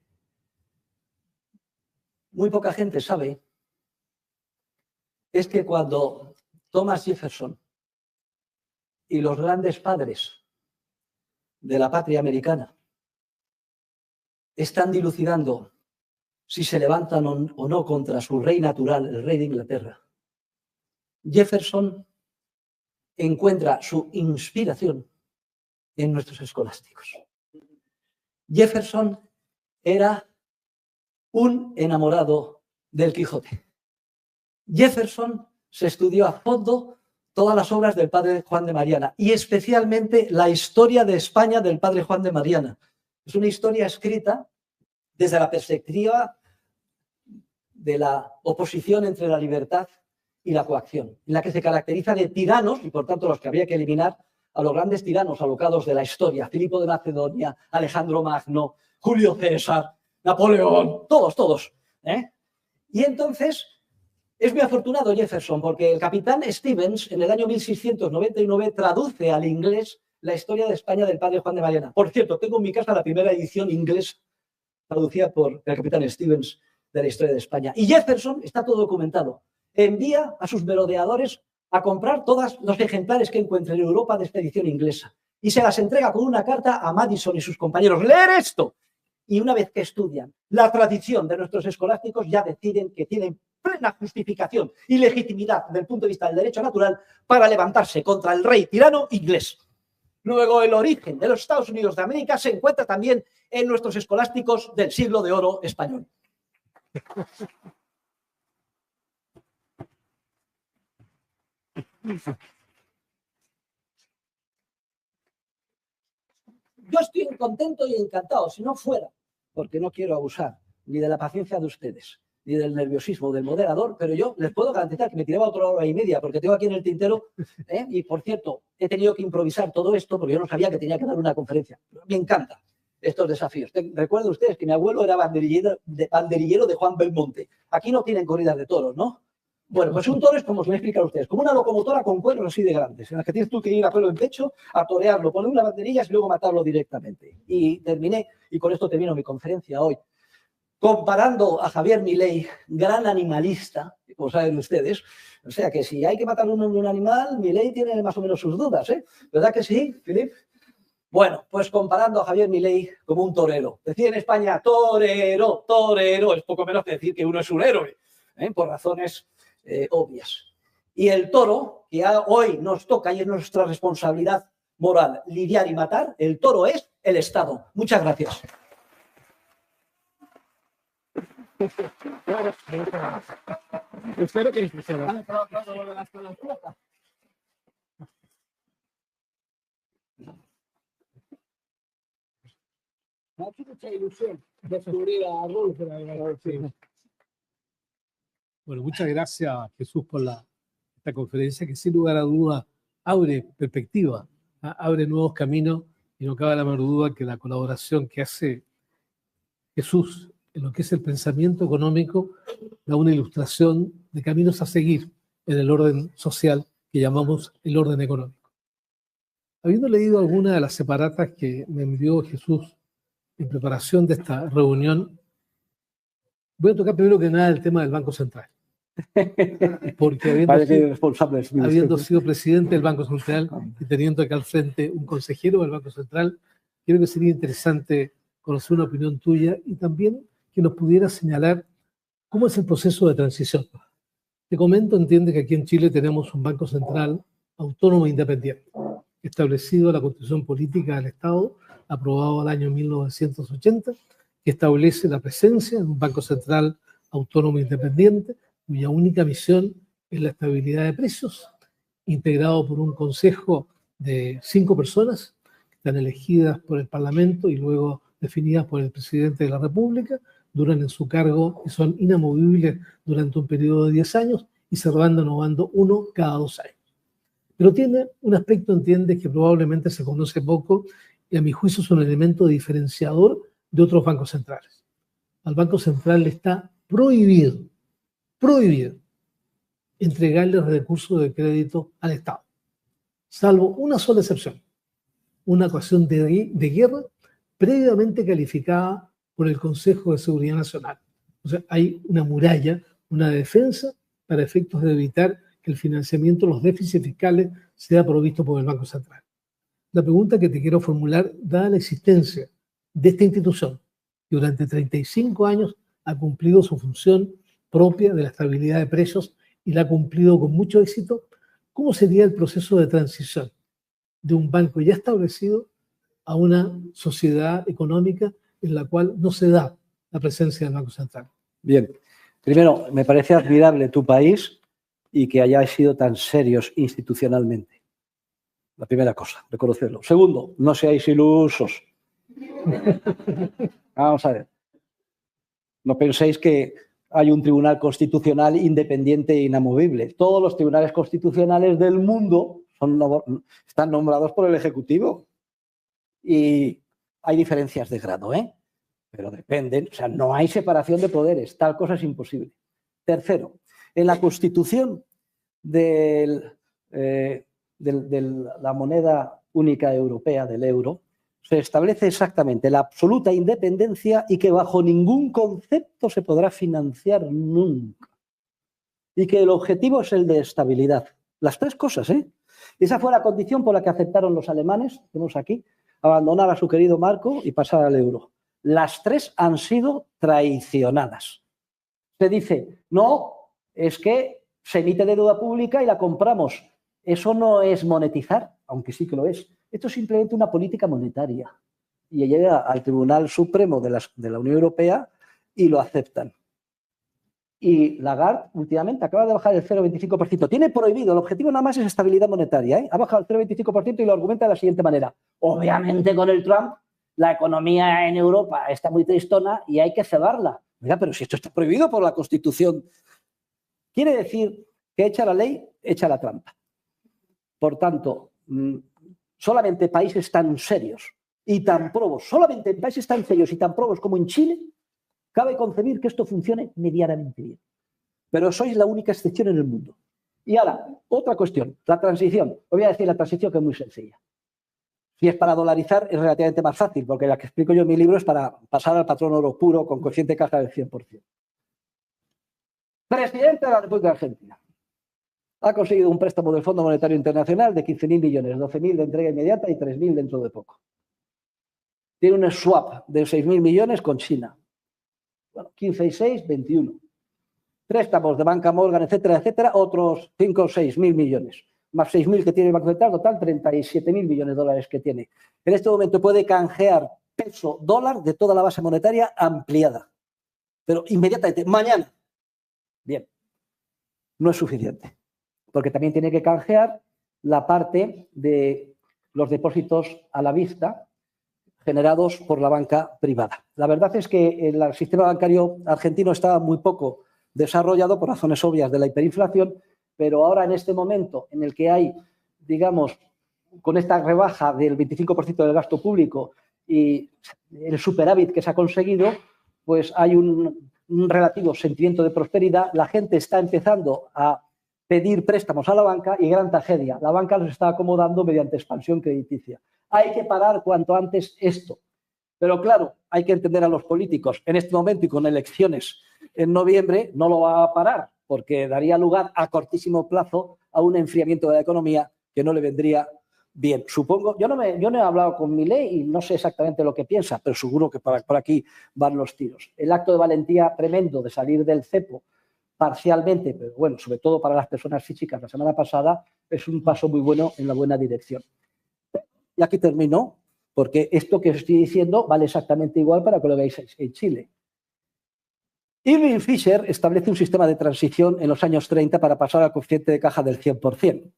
muy poca gente sabe es que cuando Thomas Jefferson y los grandes padres de la patria americana están dilucidando si se levantan o no contra su rey natural, el rey de Inglaterra, Jefferson encuentra su inspiración en nuestros escolásticos. Jefferson era un enamorado del Quijote. Jefferson se estudió a fondo todas las obras del padre Juan de Mariana y especialmente la historia de España del padre Juan de Mariana. Es una historia escrita desde la perspectiva de la oposición entre la libertad y la coacción, en la que se caracteriza de tiranos, y por tanto los que habría que eliminar, a los grandes tiranos alocados de la historia, Filipo de Macedonia, Alejandro Magno, Julio César, Napoleón, todos. Y entonces es muy afortunado Jefferson, porque el capitán Stevens en el año 1699 traduce al inglés la historia de España del padre Juan de Mariana. Por cierto, tengo en mi casa la primera edición inglesa traducida por el capitán Stevens de la historia de España. Y Jefferson, está todo documentado, envía a sus merodeadores a comprar todos los ejemplares que encuentre en Europa de expedición inglesa y se las entrega con una carta a Madison y sus compañeros. ¡Leer esto! Y una vez que estudian la tradición de nuestros escolásticos, ya deciden que tienen plena justificación y legitimidad desde el punto de vista del derecho natural para levantarse contra el rey tirano inglés. Luego, el origen de los Estados Unidos de América se encuentra también en nuestros escolásticos del siglo de oro español. Yo estoy contento y encantado, si no fuera, porque no quiero abusar ni de la paciencia de ustedes, ni del nerviosismo del moderador, pero yo les puedo garantizar que me tiraba otra hora y media, porque tengo aquí en el tintero, y por cierto, he tenido que improvisar todo esto, porque yo no sabía que tenía que dar una conferencia. Me encanta estos desafíos. Recuerden ustedes que mi abuelo era banderillero de Juan Belmonte. Aquí no tienen corridas de toros, ¿no? Bueno, pues un toro es, como os voy a explicar a ustedes, como una locomotora con cuernos así de grandes, en las que tienes tú que ir a pelo en pecho, a torearlo, poner unas banderillas y luego matarlo directamente. Y terminé, y con esto termino mi conferencia hoy, comparando a Javier Milei, gran animalista, como saben ustedes. O sea que si hay que matar un animal, Milei tiene más o menos sus dudas, ¿eh? ¿Verdad que sí, Filip? Bueno, pues comparando a Javier Milei como un torero. Decir en España, torero, torero, es poco menos que decir que uno es un héroe, por razones obvias. Y el toro, que hoy nos toca y es nuestra responsabilidad moral lidiar y matar, el toro es el Estado. Muchas gracias. Espero que les me ha hecho mucha ilusión descubrir a Rolf. Bueno, muchas gracias, Jesús, por esta conferencia que sin lugar a duda abre perspectiva, abre nuevos caminos y no cabe la menor duda que la colaboración que hace Jesús, en lo que es el pensamiento económico, da una ilustración de caminos a seguir en el orden social que llamamos el orden económico. Habiendo leído algunas de las separatas que me envió Jesús en preparación de esta reunión, voy a tocar primero que nada el tema del Banco Central. Porque habiendo sido presidente del Banco Central y teniendo acá al frente un consejero del Banco Central, creo que sería interesante conocer una opinión tuya y también que nos pudiera señalar cómo es el proceso de transición. Te comento, entiende que aquí en Chile tenemos un Banco Central autónomo e independiente, establecido en la Constitución Política del Estado, aprobado el año 1980, que establece la presencia de un Banco Central autónomo e independiente, cuya única misión es la estabilidad de precios, integrado por un consejo de 5 personas, que están elegidas por el Parlamento y luego definidas por el presidente de la República, duran en su cargo y son inamovibles durante un periodo de 10 años y se van renovando uno cada 2 años. Pero tiene un aspecto, entiende, que probablemente se conoce poco y a mi juicio es un elemento diferenciador de otros bancos centrales. Al Banco Central le está prohibido entregarle recursos de crédito al Estado, salvo una sola excepción, una ocasión de guerra previamente calificada por el Consejo de Seguridad Nacional. O sea, hay una muralla, una defensa para efectos de evitar que el financiamiento de los déficits fiscales sea provisto por el Banco Central. La pregunta que te quiero formular, dada la existencia de esta institución, que durante 35 años ha cumplido su función propia de la estabilidad de precios y la ha cumplido con mucho éxito, ¿cómo sería el proceso de transición de un banco ya establecido a una sociedad económica en la cual no se da la presencia del Banco Central? Bien, primero, me parece admirable tu país y que hayáis sido tan serios institucionalmente. La primera cosa, reconocerlo. Segundo, no seáis ilusos. Vamos a ver. No penséis que hay un tribunal constitucional independiente e inamovible. Todos los tribunales constitucionales del mundo están nombrados por el Ejecutivo. Y hay diferencias de grado, pero dependen. O sea, no hay separación de poderes. Tal cosa es imposible. Tercero, en la Constitución de la moneda única europea, del euro, se establece exactamente la absoluta independencia y que bajo ningún concepto se podrá financiar nunca. Y que el objetivo es el de estabilidad. Las tres cosas, Esa fue la condición por la que aceptaron los alemanes, tenemos aquí, abandonar a su querido marco y pasar al euro. Las tres han sido traicionadas. Se dice, no, es que se emite deuda pública y la compramos. Eso no es monetizar, aunque sí que lo es. Esto es simplemente una política monetaria. Y llega al Tribunal Supremo de la Unión Europea y lo aceptan. Y Lagarde últimamente acaba de bajar el 0,25%. Tiene prohibido, el objetivo nada más es estabilidad monetaria. Ha bajado el 0,25% y lo argumenta de la siguiente manera. Obviamente con el Trump la economía en Europa está muy tristona y hay que cebarla. Mira, pero si esto está prohibido por la Constitución. Quiere decir que echa la ley, echa la trampa. Por tanto, solamente países tan serios y tan probos, solamente en países tan serios y tan probos como en Chile, cabe concebir que esto funcione medianamente bien. Pero sois la única excepción en el mundo. Y ahora, otra cuestión, la transición. Os voy a decir la transición que es muy sencilla. Si es para dolarizar, es relativamente más fácil, porque la que explico yo en mi libro es para pasar al patrón oro puro con coeficiente de caja del 100%. Presidente de la República de Argentina ha conseguido un préstamo del Fondo Monetario Internacional de 15.000 millones, 12.000 de entrega inmediata y 3.000 dentro de poco. Tiene un swap de 6.000 millones con China. Bueno, 15 y 6, 21. Préstamos de Banca Morgan, etcétera, etcétera, otros 5 o 6.000 millones. Más 6.000 que tiene el Banco Central, total 37.000 millones de dólares que tiene. En este momento puede canjear peso dólar de toda la base monetaria ampliada. Pero inmediatamente, mañana. Bien, no es suficiente. Porque también tiene que canjear la parte de los depósitos a la vista generados por la banca privada. La verdad es que el sistema bancario argentino estaba muy poco desarrollado por razones obvias de la hiperinflación, pero ahora en este momento en el que hay, digamos, con esta rebaja del 25% del gasto público y el superávit que se ha conseguido, pues hay un relativo sentimiento de prosperidad, la gente está empezando a pedir préstamos a la banca y gran tragedia, la banca los está acomodando mediante expansión crediticia. Hay que parar cuanto antes esto. Pero claro, hay que entender a los políticos. En este momento y con elecciones en noviembre no lo va a parar porque daría lugar a cortísimo plazo a un enfriamiento de la economía que no le vendría bien. Supongo, yo no he hablado con Milei y no sé exactamente lo que piensa, pero seguro que por aquí van los tiros. El acto de valentía tremendo de salir del cepo parcialmente, pero bueno, sobre todo para las personas físicas la semana pasada, es un paso muy bueno en la buena dirección. Y aquí termino, porque esto que os estoy diciendo vale exactamente igual para que lo veáis en Chile. Irving Fisher establece un sistema de transición en los años 30 para pasar al coeficiente de caja del 100%.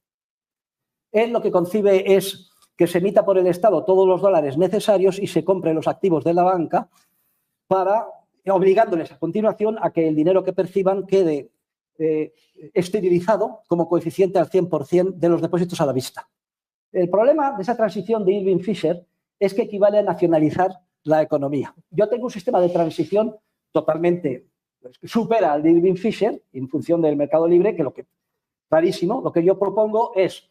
Él lo que concibe es que se emita por el Estado todos los dólares necesarios y se compren los activos de la banca para obligándoles a continuación a que el dinero que perciban quede esterilizado como coeficiente al 100% de los depósitos a la vista. El problema de esa transición de Irving Fisher es que equivale a nacionalizar la economía. Yo tengo un sistema de transición totalmente supera al de Irving Fisher en función del mercado libre, clarísimo, lo que yo propongo es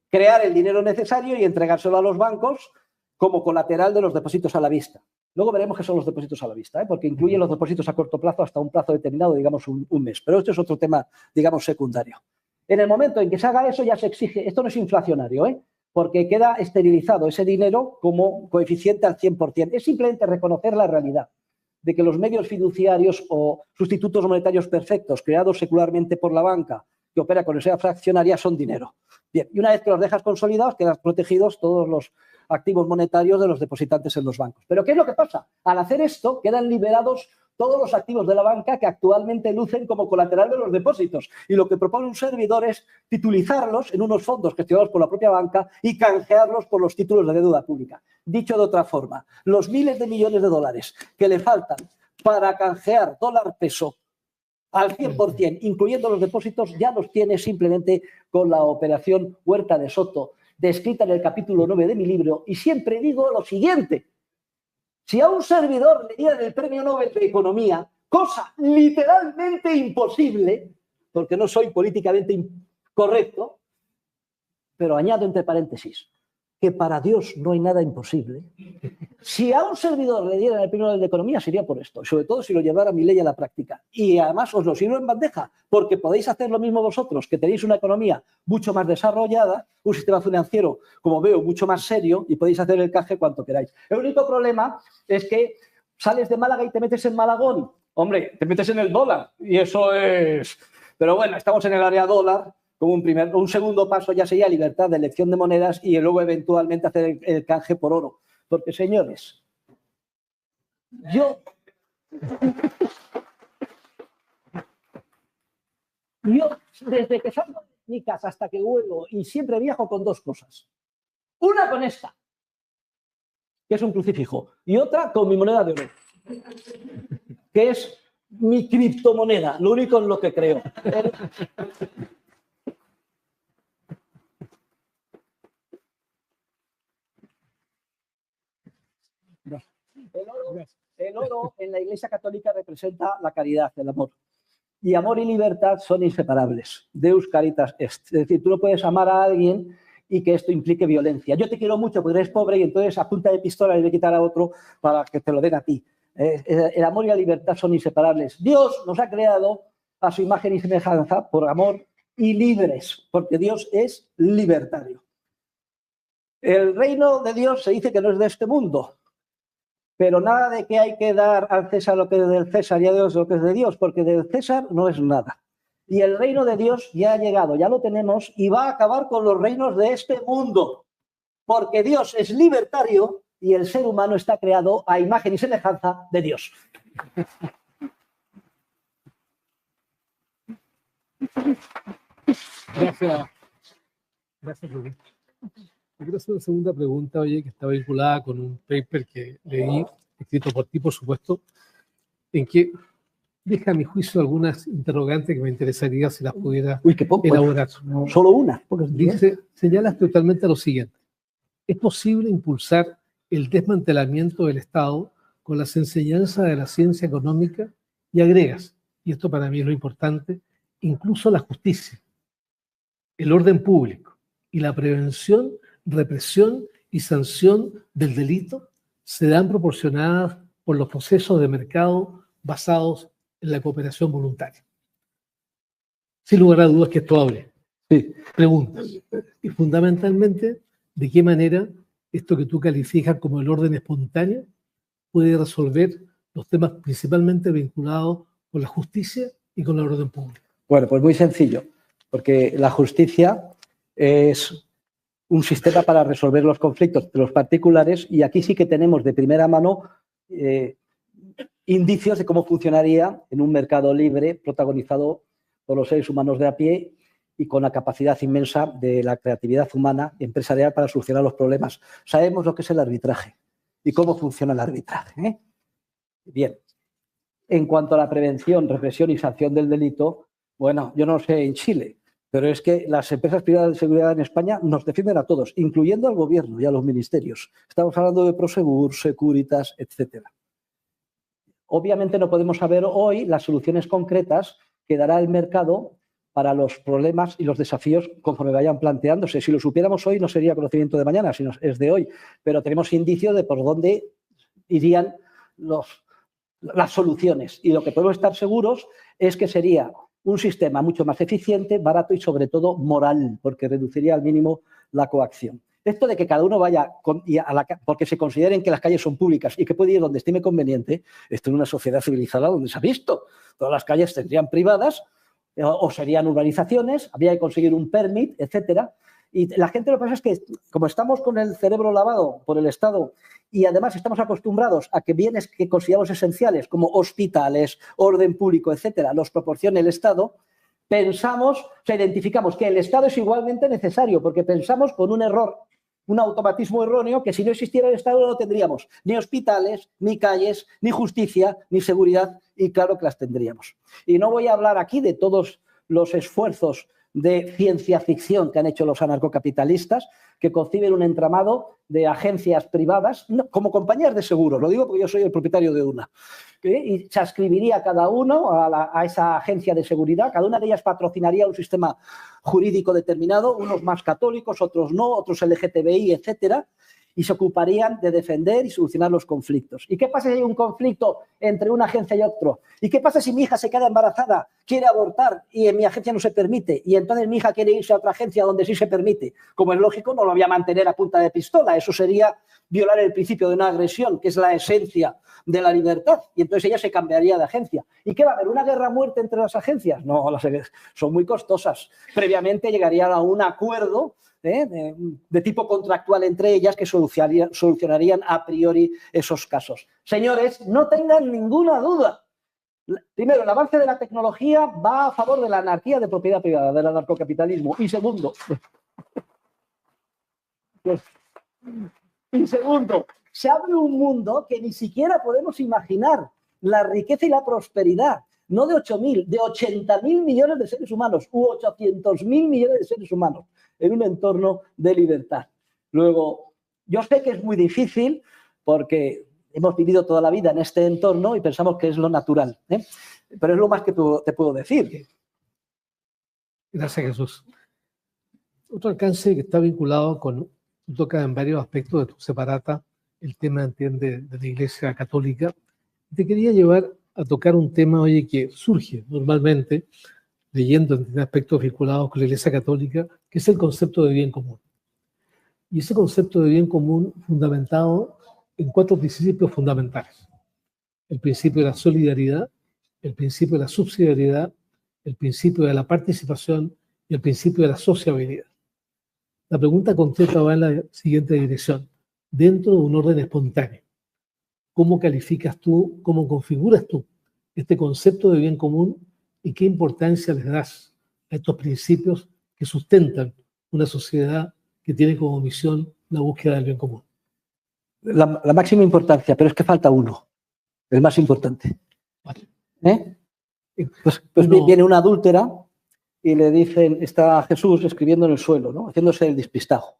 crear el dinero necesario y entregárselo a los bancos como colateral de los depósitos a la vista. Luego veremos qué son los depósitos a la vista, porque incluyen los depósitos a corto plazo hasta un plazo determinado, digamos un mes. Pero esto es otro tema, digamos, secundario. En el momento en que se haga eso ya se exige, esto no es inflacionario, porque queda esterilizado ese dinero como coeficiente al 100%. Es simplemente reconocer la realidad de que los medios fiduciarios o sustitutos monetarios perfectos creados secularmente por la banca que opera con esa fraccionaria son dinero. Bien, y una vez que los dejas consolidados, quedan protegidos todos los activos monetarios de los depositantes en los bancos. Pero ¿qué es lo que pasa? Al hacer esto, quedan liberados todos los activos de la banca que actualmente lucen como colateral de los depósitos. Y lo que propone un servidor es titulizarlos en unos fondos gestionados por la propia banca y canjearlos por los títulos de deuda pública. Dicho de otra forma, los miles de millones de dólares que le faltan para canjear dólar peso al 100%, incluyendo los depósitos, ya los tiene simplemente con la operación Huerta de Soto, descrita en el capítulo 9 de mi libro. Y siempre digo lo siguiente: si a un servidor le dieran el premio Nobel de Economía, cosa literalmente imposible, porque no soy políticamente correcto, pero añado entre paréntesis que para Dios no hay nada imposible, si a un servidor le dieran el premio Nobel de Economía sería por esto, sobre todo si lo llevara Milei a la práctica. Y además os lo sirvo en bandeja, porque podéis hacer lo mismo vosotros, que tenéis una economía mucho más desarrollada, un sistema financiero, como veo, mucho más serio, y podéis hacer el canje cuanto queráis. El único problema es que sales de Málaga y te metes en Malagón. Hombre, te metes en el dólar, y eso es... Pero bueno, estamos en el área dólar. Como un segundo paso ya sería libertad de elección de monedas y luego eventualmente hacer el canje por oro. Porque, señores, yo desde que salgo de mi casa hasta que vuelvo y siempre viajo con dos cosas. Una con esta, que es un crucifijo, y otra con mi moneda de oro, que es mi criptomoneda, lo único en lo que creo. El oro en la Iglesia Católica representa la caridad, el amor. Y amor y libertad son inseparables. Deus caritas est. Es decir, tú no puedes amar a alguien y que esto implique violencia. Yo te quiero mucho porque eres pobre y entonces a punta de pistola le voy a quitar a otro para que te lo den a ti. El amor y la libertad son inseparables. Dios nos ha creado a su imagen y semejanza por amor y libres, porque Dios es libertario. El reino de Dios se dice que no es de este mundo. Pero nada de que hay que dar al César lo que es del César y a Dios lo que es de Dios, porque del César no es nada. Y el reino de Dios ya ha llegado, ya lo tenemos, y va a acabar con los reinos de este mundo. Porque Dios es libertario y el ser humano está creado a imagen y semejanza de Dios. Gracias. Gracias, Rubén. Yo quiero hacer una segunda pregunta, oye, que está vinculada con un paper que leí, escrito por ti, por supuesto, en que deja a mi juicio algunas interrogantes que me interesaría si las pudiera elaborar. Solo una. Dice, señalas totalmente lo siguiente: es posible impulsar el desmantelamiento del Estado con las enseñanzas de la ciencia económica y agregas, y esto para mí es lo importante, incluso la justicia, el orden público y la prevención, represión y sanción del delito serán proporcionadas por los procesos de mercado basados en la cooperación voluntaria. Sin lugar a dudas que esto abre preguntas. Y fundamentalmente, ¿de qué manera esto que tú calificas como el orden espontáneo puede resolver los temas principalmente vinculados con la justicia y con el orden público? Bueno, pues muy sencillo, porque la justicia es un sistema para resolver los conflictos de los particulares y aquí sí que tenemos de primera mano indicios de cómo funcionaría en un mercado libre protagonizado por los seres humanos de a pie y con la capacidad inmensa de la creatividad humana empresarial para solucionar los problemas. Sabemos lo que es el arbitraje y cómo funciona el arbitraje, ¿eh? Bien, en cuanto a la prevención, represión y sanción del delito, bueno, yo no sé en Chile, pero es que las empresas privadas de seguridad en España nos defienden a todos, incluyendo al gobierno y a los ministerios. Estamos hablando de Prosegur, Securitas, etcétera. Obviamente no podemos saber hoy las soluciones concretas que dará el mercado para los problemas y los desafíos conforme vayan planteándose. Si lo supiéramos hoy no sería conocimiento de mañana, sino es de hoy, pero tenemos indicios de por dónde irían las soluciones. Y lo que podemos estar seguros es que sería un sistema mucho más eficiente, barato y sobre todo moral, porque reduciría al mínimo la coacción. Esto de que cada uno vaya porque se consideren que las calles son públicas y que puede ir donde estime conveniente, esto en una sociedad civilizada donde se ha visto. Todas las calles tendrían privadas o serían urbanizaciones, habría que conseguir un permit, etcétera. Y la gente lo que pasa es que como estamos con el cerebro lavado por el Estado y además estamos acostumbrados a que bienes que consideramos esenciales como hospitales, orden público, etcétera, los proporcione el Estado, identificamos que el Estado es igualmente necesario porque pensamos con un error, un automatismo erróneo que si no existiera el Estado no tendríamos ni hospitales, ni calles, ni justicia, ni seguridad y claro que las tendríamos. Y no voy a hablar aquí de todos los esfuerzos de ciencia ficción que han hecho los anarcocapitalistas que conciben un entramado de agencias privadas como compañías de seguros, lo digo porque yo soy el propietario de una, y se adscribiría cada uno a esa agencia de seguridad, cada una de ellas patrocinaría un sistema jurídico determinado, unos más católicos, otros no, otros LGTBI, etcétera, y se ocuparían de defender y solucionar los conflictos. ¿Y qué pasa si hay un conflicto entre una agencia y otro? ¿Y qué pasa si mi hija se queda embarazada, quiere abortar y en mi agencia no se permite? Y entonces mi hija quiere irse a otra agencia donde sí se permite. Como es lógico, no lo voy a mantener a punta de pistola. Eso sería violar el principio de una agresión, que es la esencia de la libertad. Y entonces ella se cambiaría de agencia. ¿Y qué va a haber? ¿Una guerra a muerte entre las agencias? No, son muy costosas. Previamente llegarían a un acuerdo de tipo contractual entre ellas que solucionarían a priori esos casos. Señores, no tengan ninguna duda. Primero, el avance de la tecnología va a favor de la anarquía de propiedad privada, del anarcocapitalismo. Y segundo, se abre un mundo que ni siquiera podemos imaginar. La riqueza y la prosperidad, no de 8.000, de 80.000 millones de seres humanos u 800.000 millones de seres humanos en un entorno de libertad. Luego, yo sé que es muy difícil porque hemos vivido toda la vida en este entorno y pensamos que es lo natural, ¿eh? Pero es lo más que te puedo decir. Gracias, Jesús. Otro alcance que está vinculado con, tú tocas en varios aspectos de tu separata, el tema, entiende, de la Iglesia Católica. Te quería llevar a tocar un tema, oye, que surge normalmente leyendo en aspectos vinculados con la Iglesia Católica, que es el concepto de bien común. Y ese concepto de bien común fundamentado en 4 principios fundamentales. El principio de la solidaridad, el principio de la subsidiariedad, el principio de la participación y el principio de la sociabilidad. La pregunta concreta va en la siguiente dirección. Dentro de un orden espontáneo, ¿cómo calificas tú, cómo configuras tú este concepto de bien común y qué importancia les das a estos principios que sustentan una sociedad que tiene como misión la búsqueda del bien común? La máxima importancia, pero es que falta uno, el más importante. Pues viene una adúltera y le dicen, está Jesús escribiendo en el suelo, ¿no? Haciéndose el despistado.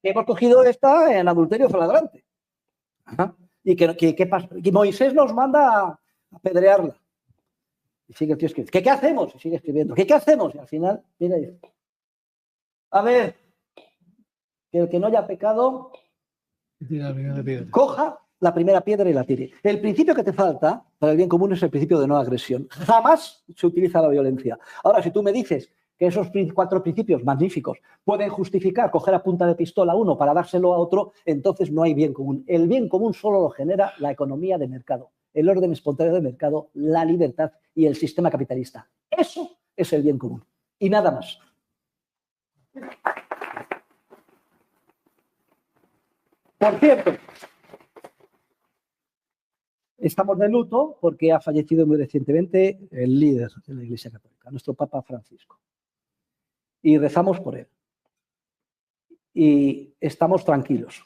Hemos cogido esta en adulterio flagrante. Ajá. Y que Moisés nos manda a apedrearla. Y sigue el tío escribiendo. ¿Qué hacemos? Y sigue escribiendo. ¿Qué hacemos? Y al final, mira, dice, a ver, que el que no haya pecado, coja la primera piedra y la tire. El principio que te falta para el bien común es el principio de no agresión. Jamás se utiliza la violencia. Ahora, si tú me dices que esos 4 principios magníficos pueden justificar coger a punta de pistola a uno para dárselo a otro, entonces no hay bien común. El bien común solo lo genera la economía de mercado, el orden espontáneo de mercado, la libertad y el sistema capitalista. Eso es el bien común y nada más. Por cierto, estamos de luto porque ha fallecido muy recientemente el líder de la Iglesia Católica, nuestro Papa Francisco. Y rezamos por él. Y estamos tranquilos,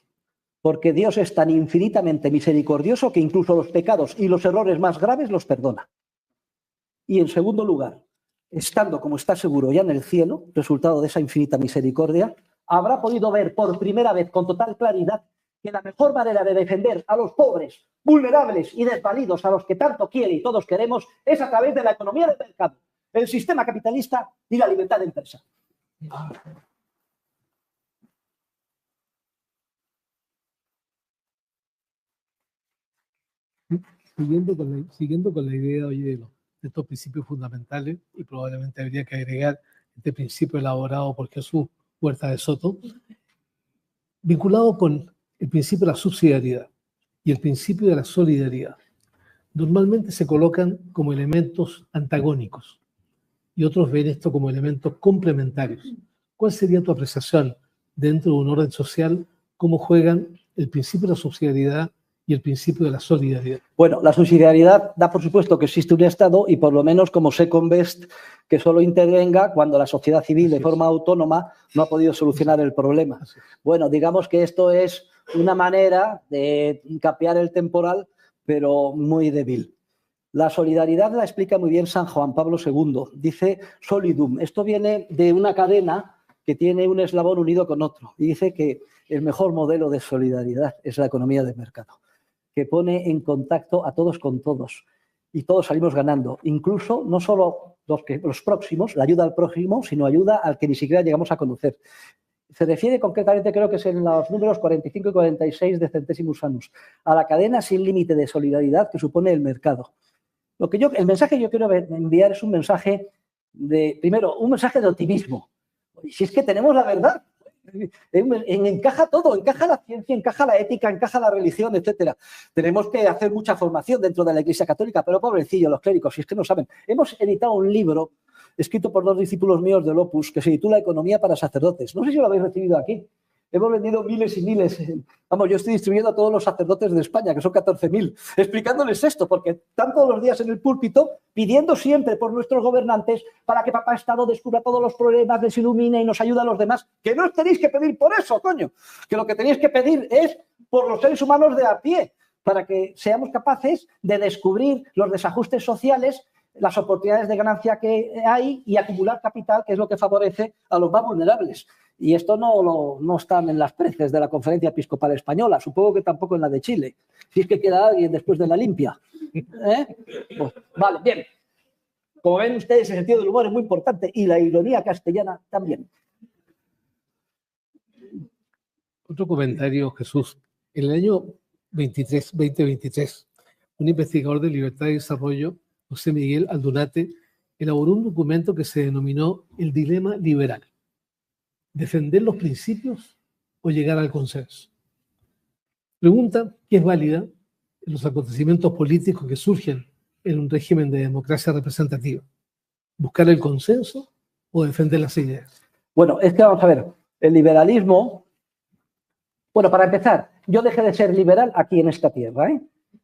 porque Dios es tan infinitamente misericordioso que incluso los pecados y los errores más graves los perdona. Y en segundo lugar, estando como está seguro ya en el cielo, resultado de esa infinita misericordia, habrá podido ver por primera vez con total claridad que la mejor manera de defender a los pobres, vulnerables y desvalidos a los que tanto quiere y todos queremos es a través de la economía del mercado, el sistema capitalista y la libertad de empresa. Siguiendo con la idea hoy de estos principios fundamentales, y probablemente habría que agregar este principio elaborado por Jesús Huerta de Soto, vinculado con el principio de la subsidiariedad y el principio de la solidaridad. Normalmente se colocan como elementos antagónicos y otros ven esto como elementos complementarios. ¿Cuál sería tu apreciación dentro de un orden social? ¿Cómo juegan el principio de la subsidiariedad y el principio de la solidaridad? Bueno, la subsidiariedad da por supuesto que existe un Estado y por lo menos como second best que solo intervenga cuando la sociedad civil de forma autónoma no ha podido solucionar el problema. Bueno, digamos que esto es una manera de capear el temporal, pero muy débil. La solidaridad la explica muy bien San Juan Pablo II. Dice solidum. Esto viene de una cadena que tiene un eslabón unido con otro. Y dice que el mejor modelo de solidaridad es la economía de mercado, que pone en contacto a todos con todos. Y todos salimos ganando. Incluso no solo los próximos, la ayuda al prójimo, sino ayuda al que ni siquiera llegamos a conocer. Se refiere concretamente, creo que es en los números 45 y 46 de Centésimos Annus, a la cadena sin límite de solidaridad que supone el mercado. El mensaje que yo quiero enviar es un mensaje primero, un mensaje de optimismo. Si es que tenemos la verdad, encaja todo, encaja la ciencia, encaja la ética, encaja la religión, etcétera. Tenemos que hacer mucha formación dentro de la Iglesia Católica, pero pobrecillos los clérigos, si es que no saben. Hemos editado un libro escrito por 2 discípulos míos del Opus que se titula Economía para sacerdotes. No sé si lo habéis recibido aquí. Hemos vendido miles y miles. Vamos, yo estoy distribuyendo a todos los sacerdotes de España, que son 14.000, explicándoles esto, porque están todos los días en el púlpito pidiendo siempre por nuestros gobernantes para que Papá Estado descubra todos los problemas, les ilumine y nos ayude a los demás. Que no tenéis que pedir por eso, coño. Que lo que tenéis que pedir es por los seres humanos de a pie, para que seamos capaces de descubrir los desajustes sociales, las oportunidades de ganancia que hay y acumular capital, que es lo que favorece a los más vulnerables. Y esto no está en las preces de la Conferencia Episcopal Española, supongo que tampoco en la de Chile, si es que queda alguien después de la limpia. Pues, vale, bien. Como ven ustedes, el sentido del humor es muy importante y la ironía castellana también. Otro comentario, Jesús. En el año 2023, un investigador de Libertad y Desarrollo, José Miguel Aldunate, elaboró un documento que se denominó el dilema liberal. ¿Defender los principios o llegar al consenso? Pregunta que es válida en los acontecimientos políticos que surgen en un régimen de democracia representativa. ¿Buscar el consenso o defender las ideas? Bueno, es que vamos a ver, el liberalismo... Bueno, para empezar, yo dejé de ser liberal aquí en esta tierra,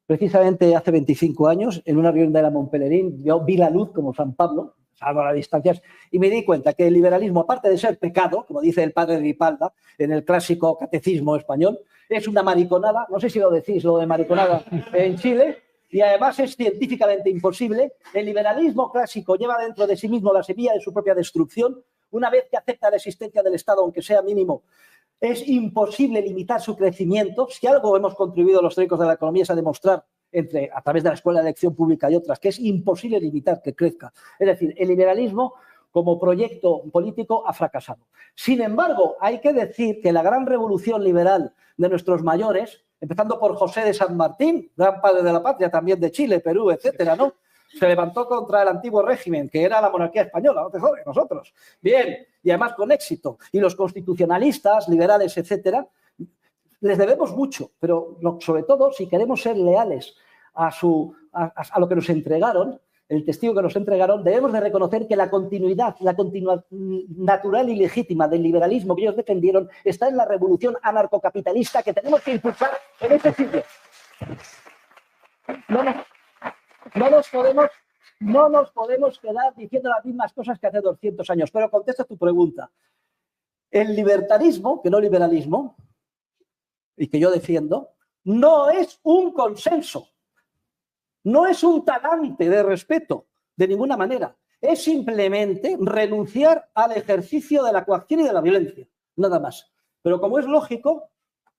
Precisamente hace 25 años, en una reunión de la Montpellerín, yo vi la luz como San Pablo, salvo a las distancias, y me di cuenta que el liberalismo, aparte de ser pecado, como dice el padre Ripalda en el clásico catecismo español, es una mariconada, no sé si lo decís, lo de mariconada en Chile, y además es científicamente imposible. El liberalismo clásico lleva dentro de sí mismo la semilla de su propia destrucción, una vez que acepta la existencia del Estado, aunque sea mínimo, es imposible limitar su crecimiento. Si algo hemos contribuido los teóricos de la economía es a demostrar, a través de la Escuela de Elección Pública y otras, que es imposible limitar que crezca. Es decir, el liberalismo como proyecto político ha fracasado. Sin embargo, hay que decir que la gran revolución liberal de nuestros mayores, empezando por José de San Martín, gran padre de la patria, también de Chile, Perú, etcétera, ¿no? Se levantó contra el antiguo régimen, que era la monarquía española, no te jodes, nosotros. Bien, y además con éxito. Y los constitucionalistas, liberales, etcétera, les debemos mucho, pero sobre todo, si queremos ser leales a lo que nos entregaron, el testigo que nos entregaron, debemos de reconocer que la continuidad natural y legítima del liberalismo que ellos defendieron está en la revolución anarcocapitalista que tenemos que impulsar en este sitio. No nos podemos quedar diciendo las mismas cosas que hace 200 años, pero contesta tu pregunta. El libertarismo, que no liberalismo, y que yo defiendo, no es un consenso. No es un talante de respeto, de ninguna manera. Es simplemente renunciar al ejercicio de la coacción y de la violencia, nada más. Pero como es lógico,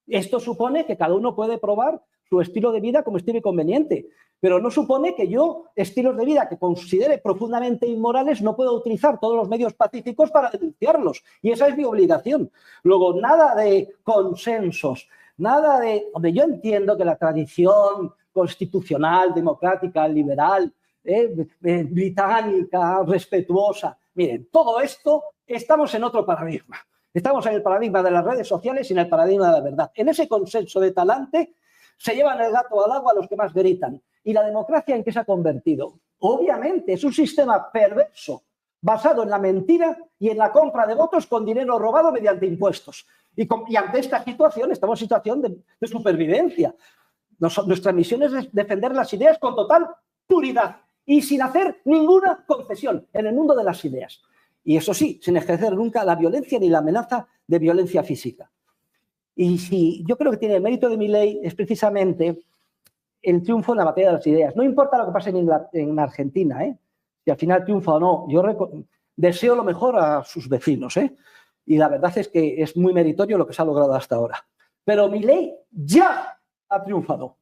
esto supone que cada uno puede probar su estilo de vida como estime conveniente. Pero no supone que yo, estilos de vida que considere profundamente inmorales, no pueda utilizar todos los medios pacíficos para denunciarlos. Y esa es mi obligación. Luego, nada de consensos, nada de... Hombre, yo entiendo que la tradición constitucional, democrática, liberal, británica, respetuosa. Miren, todo esto estamos en otro paradigma. Estamos en el paradigma de las redes sociales y en el paradigma de la verdad. En ese consenso de talante se llevan el gato al agua a los que más gritan. ¿Y la democracia en qué se ha convertido? Obviamente, es un sistema perverso, basado en la mentira y en la compra de votos con dinero robado mediante impuestos. Y ante esta situación, estamos en situación de supervivencia. Nuestra misión es defender las ideas con total puridad y sin hacer ninguna concesión en el mundo de las ideas. Y eso sí, sin ejercer nunca la violencia ni la amenaza de violencia física. Y si yo creo que tiene el mérito de mi ley es precisamente el triunfo en la batalla de las ideas. No importa lo que pase en Argentina, si al final triunfa o no. Yo deseo lo mejor a sus vecinos, y la verdad es que es muy meritorio lo que se ha logrado hasta ahora. Pero mi ley ya ha triunfado.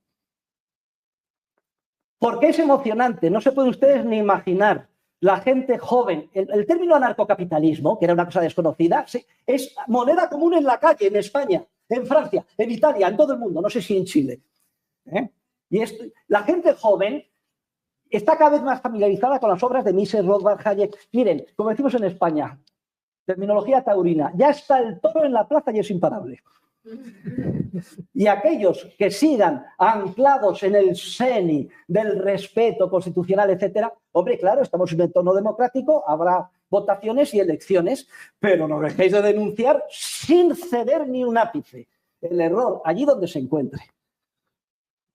Porque es emocionante, no se pueden ustedes ni imaginar. La gente joven, el término anarcocapitalismo, que era una cosa desconocida, es moneda común en la calle, en España, en Francia, en Italia, en todo el mundo, no sé si en Chile. Y la gente joven está cada vez más familiarizada con las obras de Mises, Rothbard, Hayek. Miren, como decimos en España, terminología taurina, ya está el toro en la plaza y es imparable. Y aquellos que sigan anclados en el seni del respeto constitucional, etcétera, hombre, claro, estamos en un entorno democrático, habrá votaciones y elecciones, pero no dejéis de denunciar sin ceder ni un ápice el error allí donde se encuentre.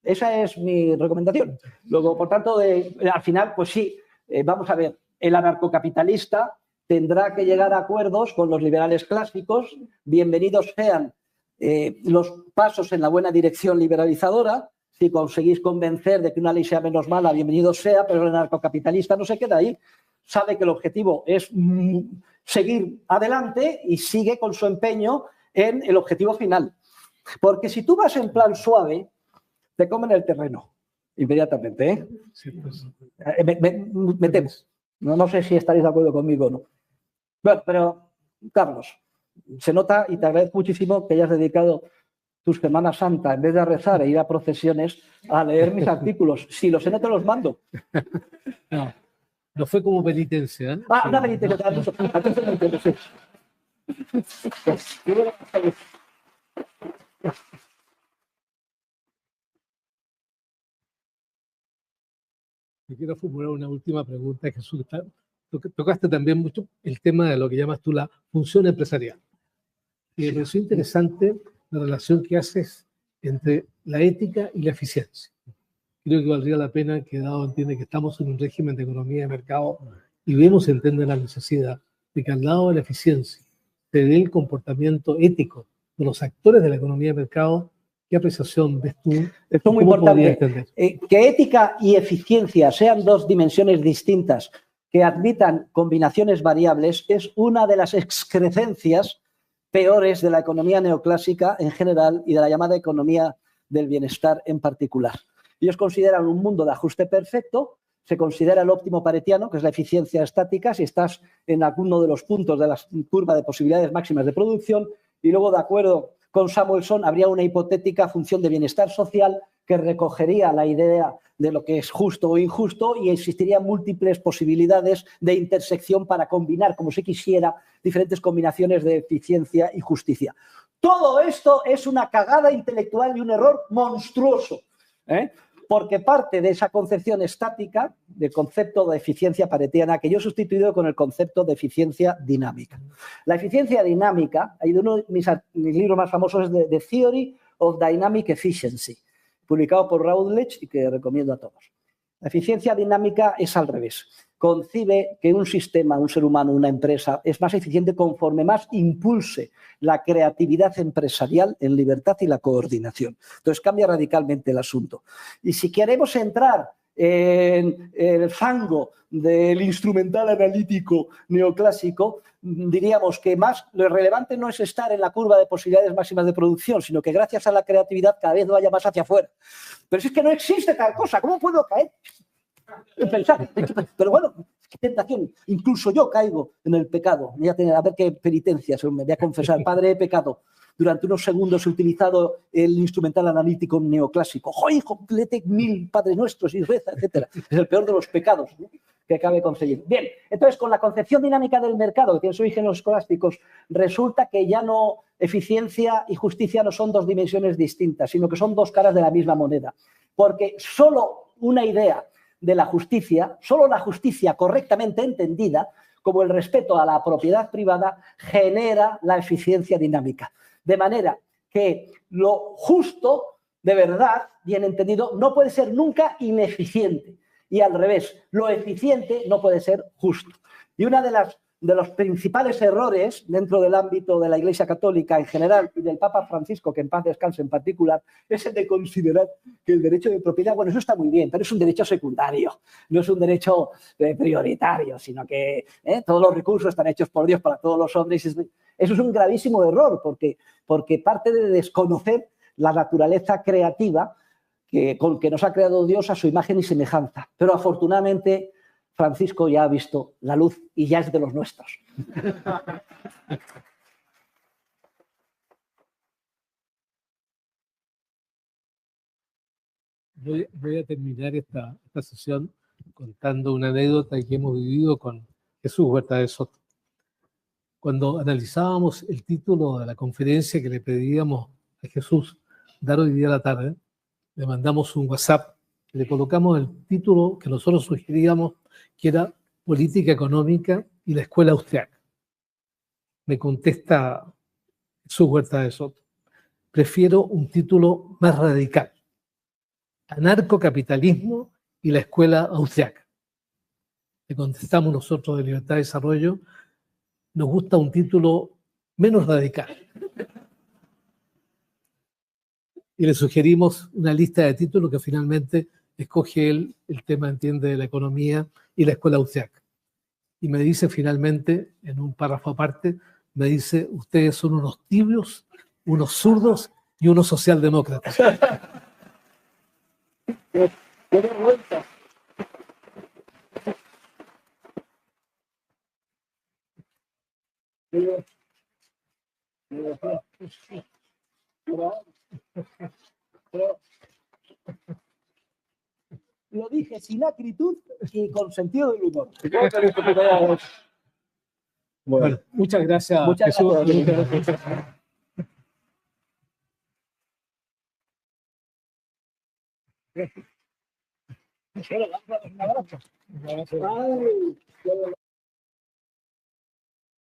Esa es mi recomendación. Luego, por tanto, al final, pues sí, vamos a ver, el anarcocapitalista tendrá que llegar a acuerdos con los liberales clásicos, bienvenidos sean los pasos en la buena dirección liberalizadora. Si conseguís convencer de que una ley sea menos mala, bienvenido sea, pero el anarcocapitalista no se queda ahí. Sabe que el objetivo es seguir adelante y sigue con su empeño en el objetivo final. Porque si tú vas en plan suave, te comen el terreno inmediatamente. Sí, pues. Me temo. No sé si estaréis de acuerdo conmigo o no. Bueno, pero, Carlos, se nota y te agradezco muchísimo que hayas dedicado tu Semana Santa, en vez de a rezar e ir a procesiones, a leer mis artículos. Si los he no te los mando. No fue como penitencia, ¿eh? Ah, una penitencia. Te quiero formular una última pregunta, Jesús. Tocaste también mucho el tema de lo que llamas tú la función empresarial. Y me pareció interesante la relación que haces entre la ética y la eficiencia. Creo que valdría la pena que, dado entiende que estamos en un régimen de economía de mercado y vemos, entiende la necesidad de que al lado de la eficiencia se dé el comportamiento ético de los actores de la economía de mercado. ¿Qué apreciación ves tú? Esto es muy importante. Que ética y eficiencia sean dos dimensiones distintas que admitan combinaciones variables es una de las excrecencias peores de la economía neoclásica en general y de la llamada economía del bienestar en particular. Ellos consideran un mundo de ajuste perfecto, se considera el óptimo paretiano, que es la eficiencia estática, si estás en alguno de los puntos de la curva de posibilidades máximas de producción, y luego, de acuerdo con Samuelson, habría una hipotética función de bienestar social que recogería la idea de lo que es justo o injusto y existirían múltiples posibilidades de intersección para combinar, como se quisiera, diferentes combinaciones de eficiencia y justicia. Todo esto es una cagada intelectual y un error monstruoso, porque parte de esa concepción estática del concepto de eficiencia paretiana que yo he sustituido con el concepto de eficiencia dinámica. La eficiencia dinámica, hay uno de mis libros más famosos es The Theory of Dynamic Efficiency, publicado por Routledge y que recomiendo a todos. La eficiencia dinámica es al revés. Concibe que un sistema, un ser humano, una empresa es más eficiente conforme más impulse la creatividad empresarial en libertad y la coordinación. Entonces cambia radicalmente el asunto. Y si queremos entrar en el fango del instrumental analítico neoclásico, diríamos que más lo relevante no es estar en la curva de posibilidades máximas de producción, sino que gracias a la creatividad cada vez vaya más hacia afuera. Pero si es que no existe tal cosa, ¿cómo puedo caer? Pensar. Pero bueno, qué tentación. Incluso yo caigo en el pecado. Voy a tener, a ver qué penitencia me voy a confesar. Padre, he pecado. Durante unos segundos he utilizado el instrumental analítico neoclásico. ¡Joder, complete 1000 Padres Nuestros y reza, etcétera! Es el peor de los pecados, ¿no?, que acabe conseguir. Bien, entonces con la concepción dinámica del mercado, que tiene sus orígenes escolásticos, resulta que ya no eficiencia y justicia no son dos dimensiones distintas, sino que son dos caras de la misma moneda. Porque solo una idea de la justicia, solo la justicia correctamente entendida, como el respeto a la propiedad privada, genera la eficiencia dinámica. De manera que lo justo, de verdad, bien entendido, no puede ser nunca ineficiente. Y al revés, lo eficiente no puede ser justo. Y una de los principales errores dentro del ámbito de la Iglesia Católica en general y del Papa Francisco, que en paz descanse en particular, es el de considerar que el derecho de propiedad, bueno, eso está muy bien, pero es un derecho secundario, no es un derecho prioritario, sino que todos los recursos están hechos por Dios para todos los hombres. Eso es un gravísimo error, porque parte de desconocer la naturaleza creativa con que nos ha creado Dios a su imagen y semejanza. Pero afortunadamente Francisco ya ha visto la luz y ya es de los nuestros. Voy a terminar esta sesión contando una anécdota que hemos vivido con Jesús Huerta de Soto. Cuando analizábamos el título de la conferencia que le pedíamos a Jesús dar hoy día a la tarde, le mandamos un WhatsApp, le colocamos el título que nosotros sugeríamos, que era Política Económica y la Escuela Austriaca. Me contesta Jesús Huerta de Soto: prefiero un título más radical, Anarcocapitalismo y la Escuela Austriaca. Le contestamos nosotros de Libertad de Desarrollo: nos gusta un título menos radical. Y le sugerimos una lista de títulos que finalmente escoge él, el tema, entiende, de la economía y la escuela austriaca. Y me dice finalmente, en un párrafo aparte, me dice: ustedes son unos tibios, unos zurdos y unos socialdemócratas. ¡Qué vergüenza! Lo dije sin acritud y con sentido del humor. Bueno, muchas gracias, Muchas Jesús. gracias. Un abrazo. Ay,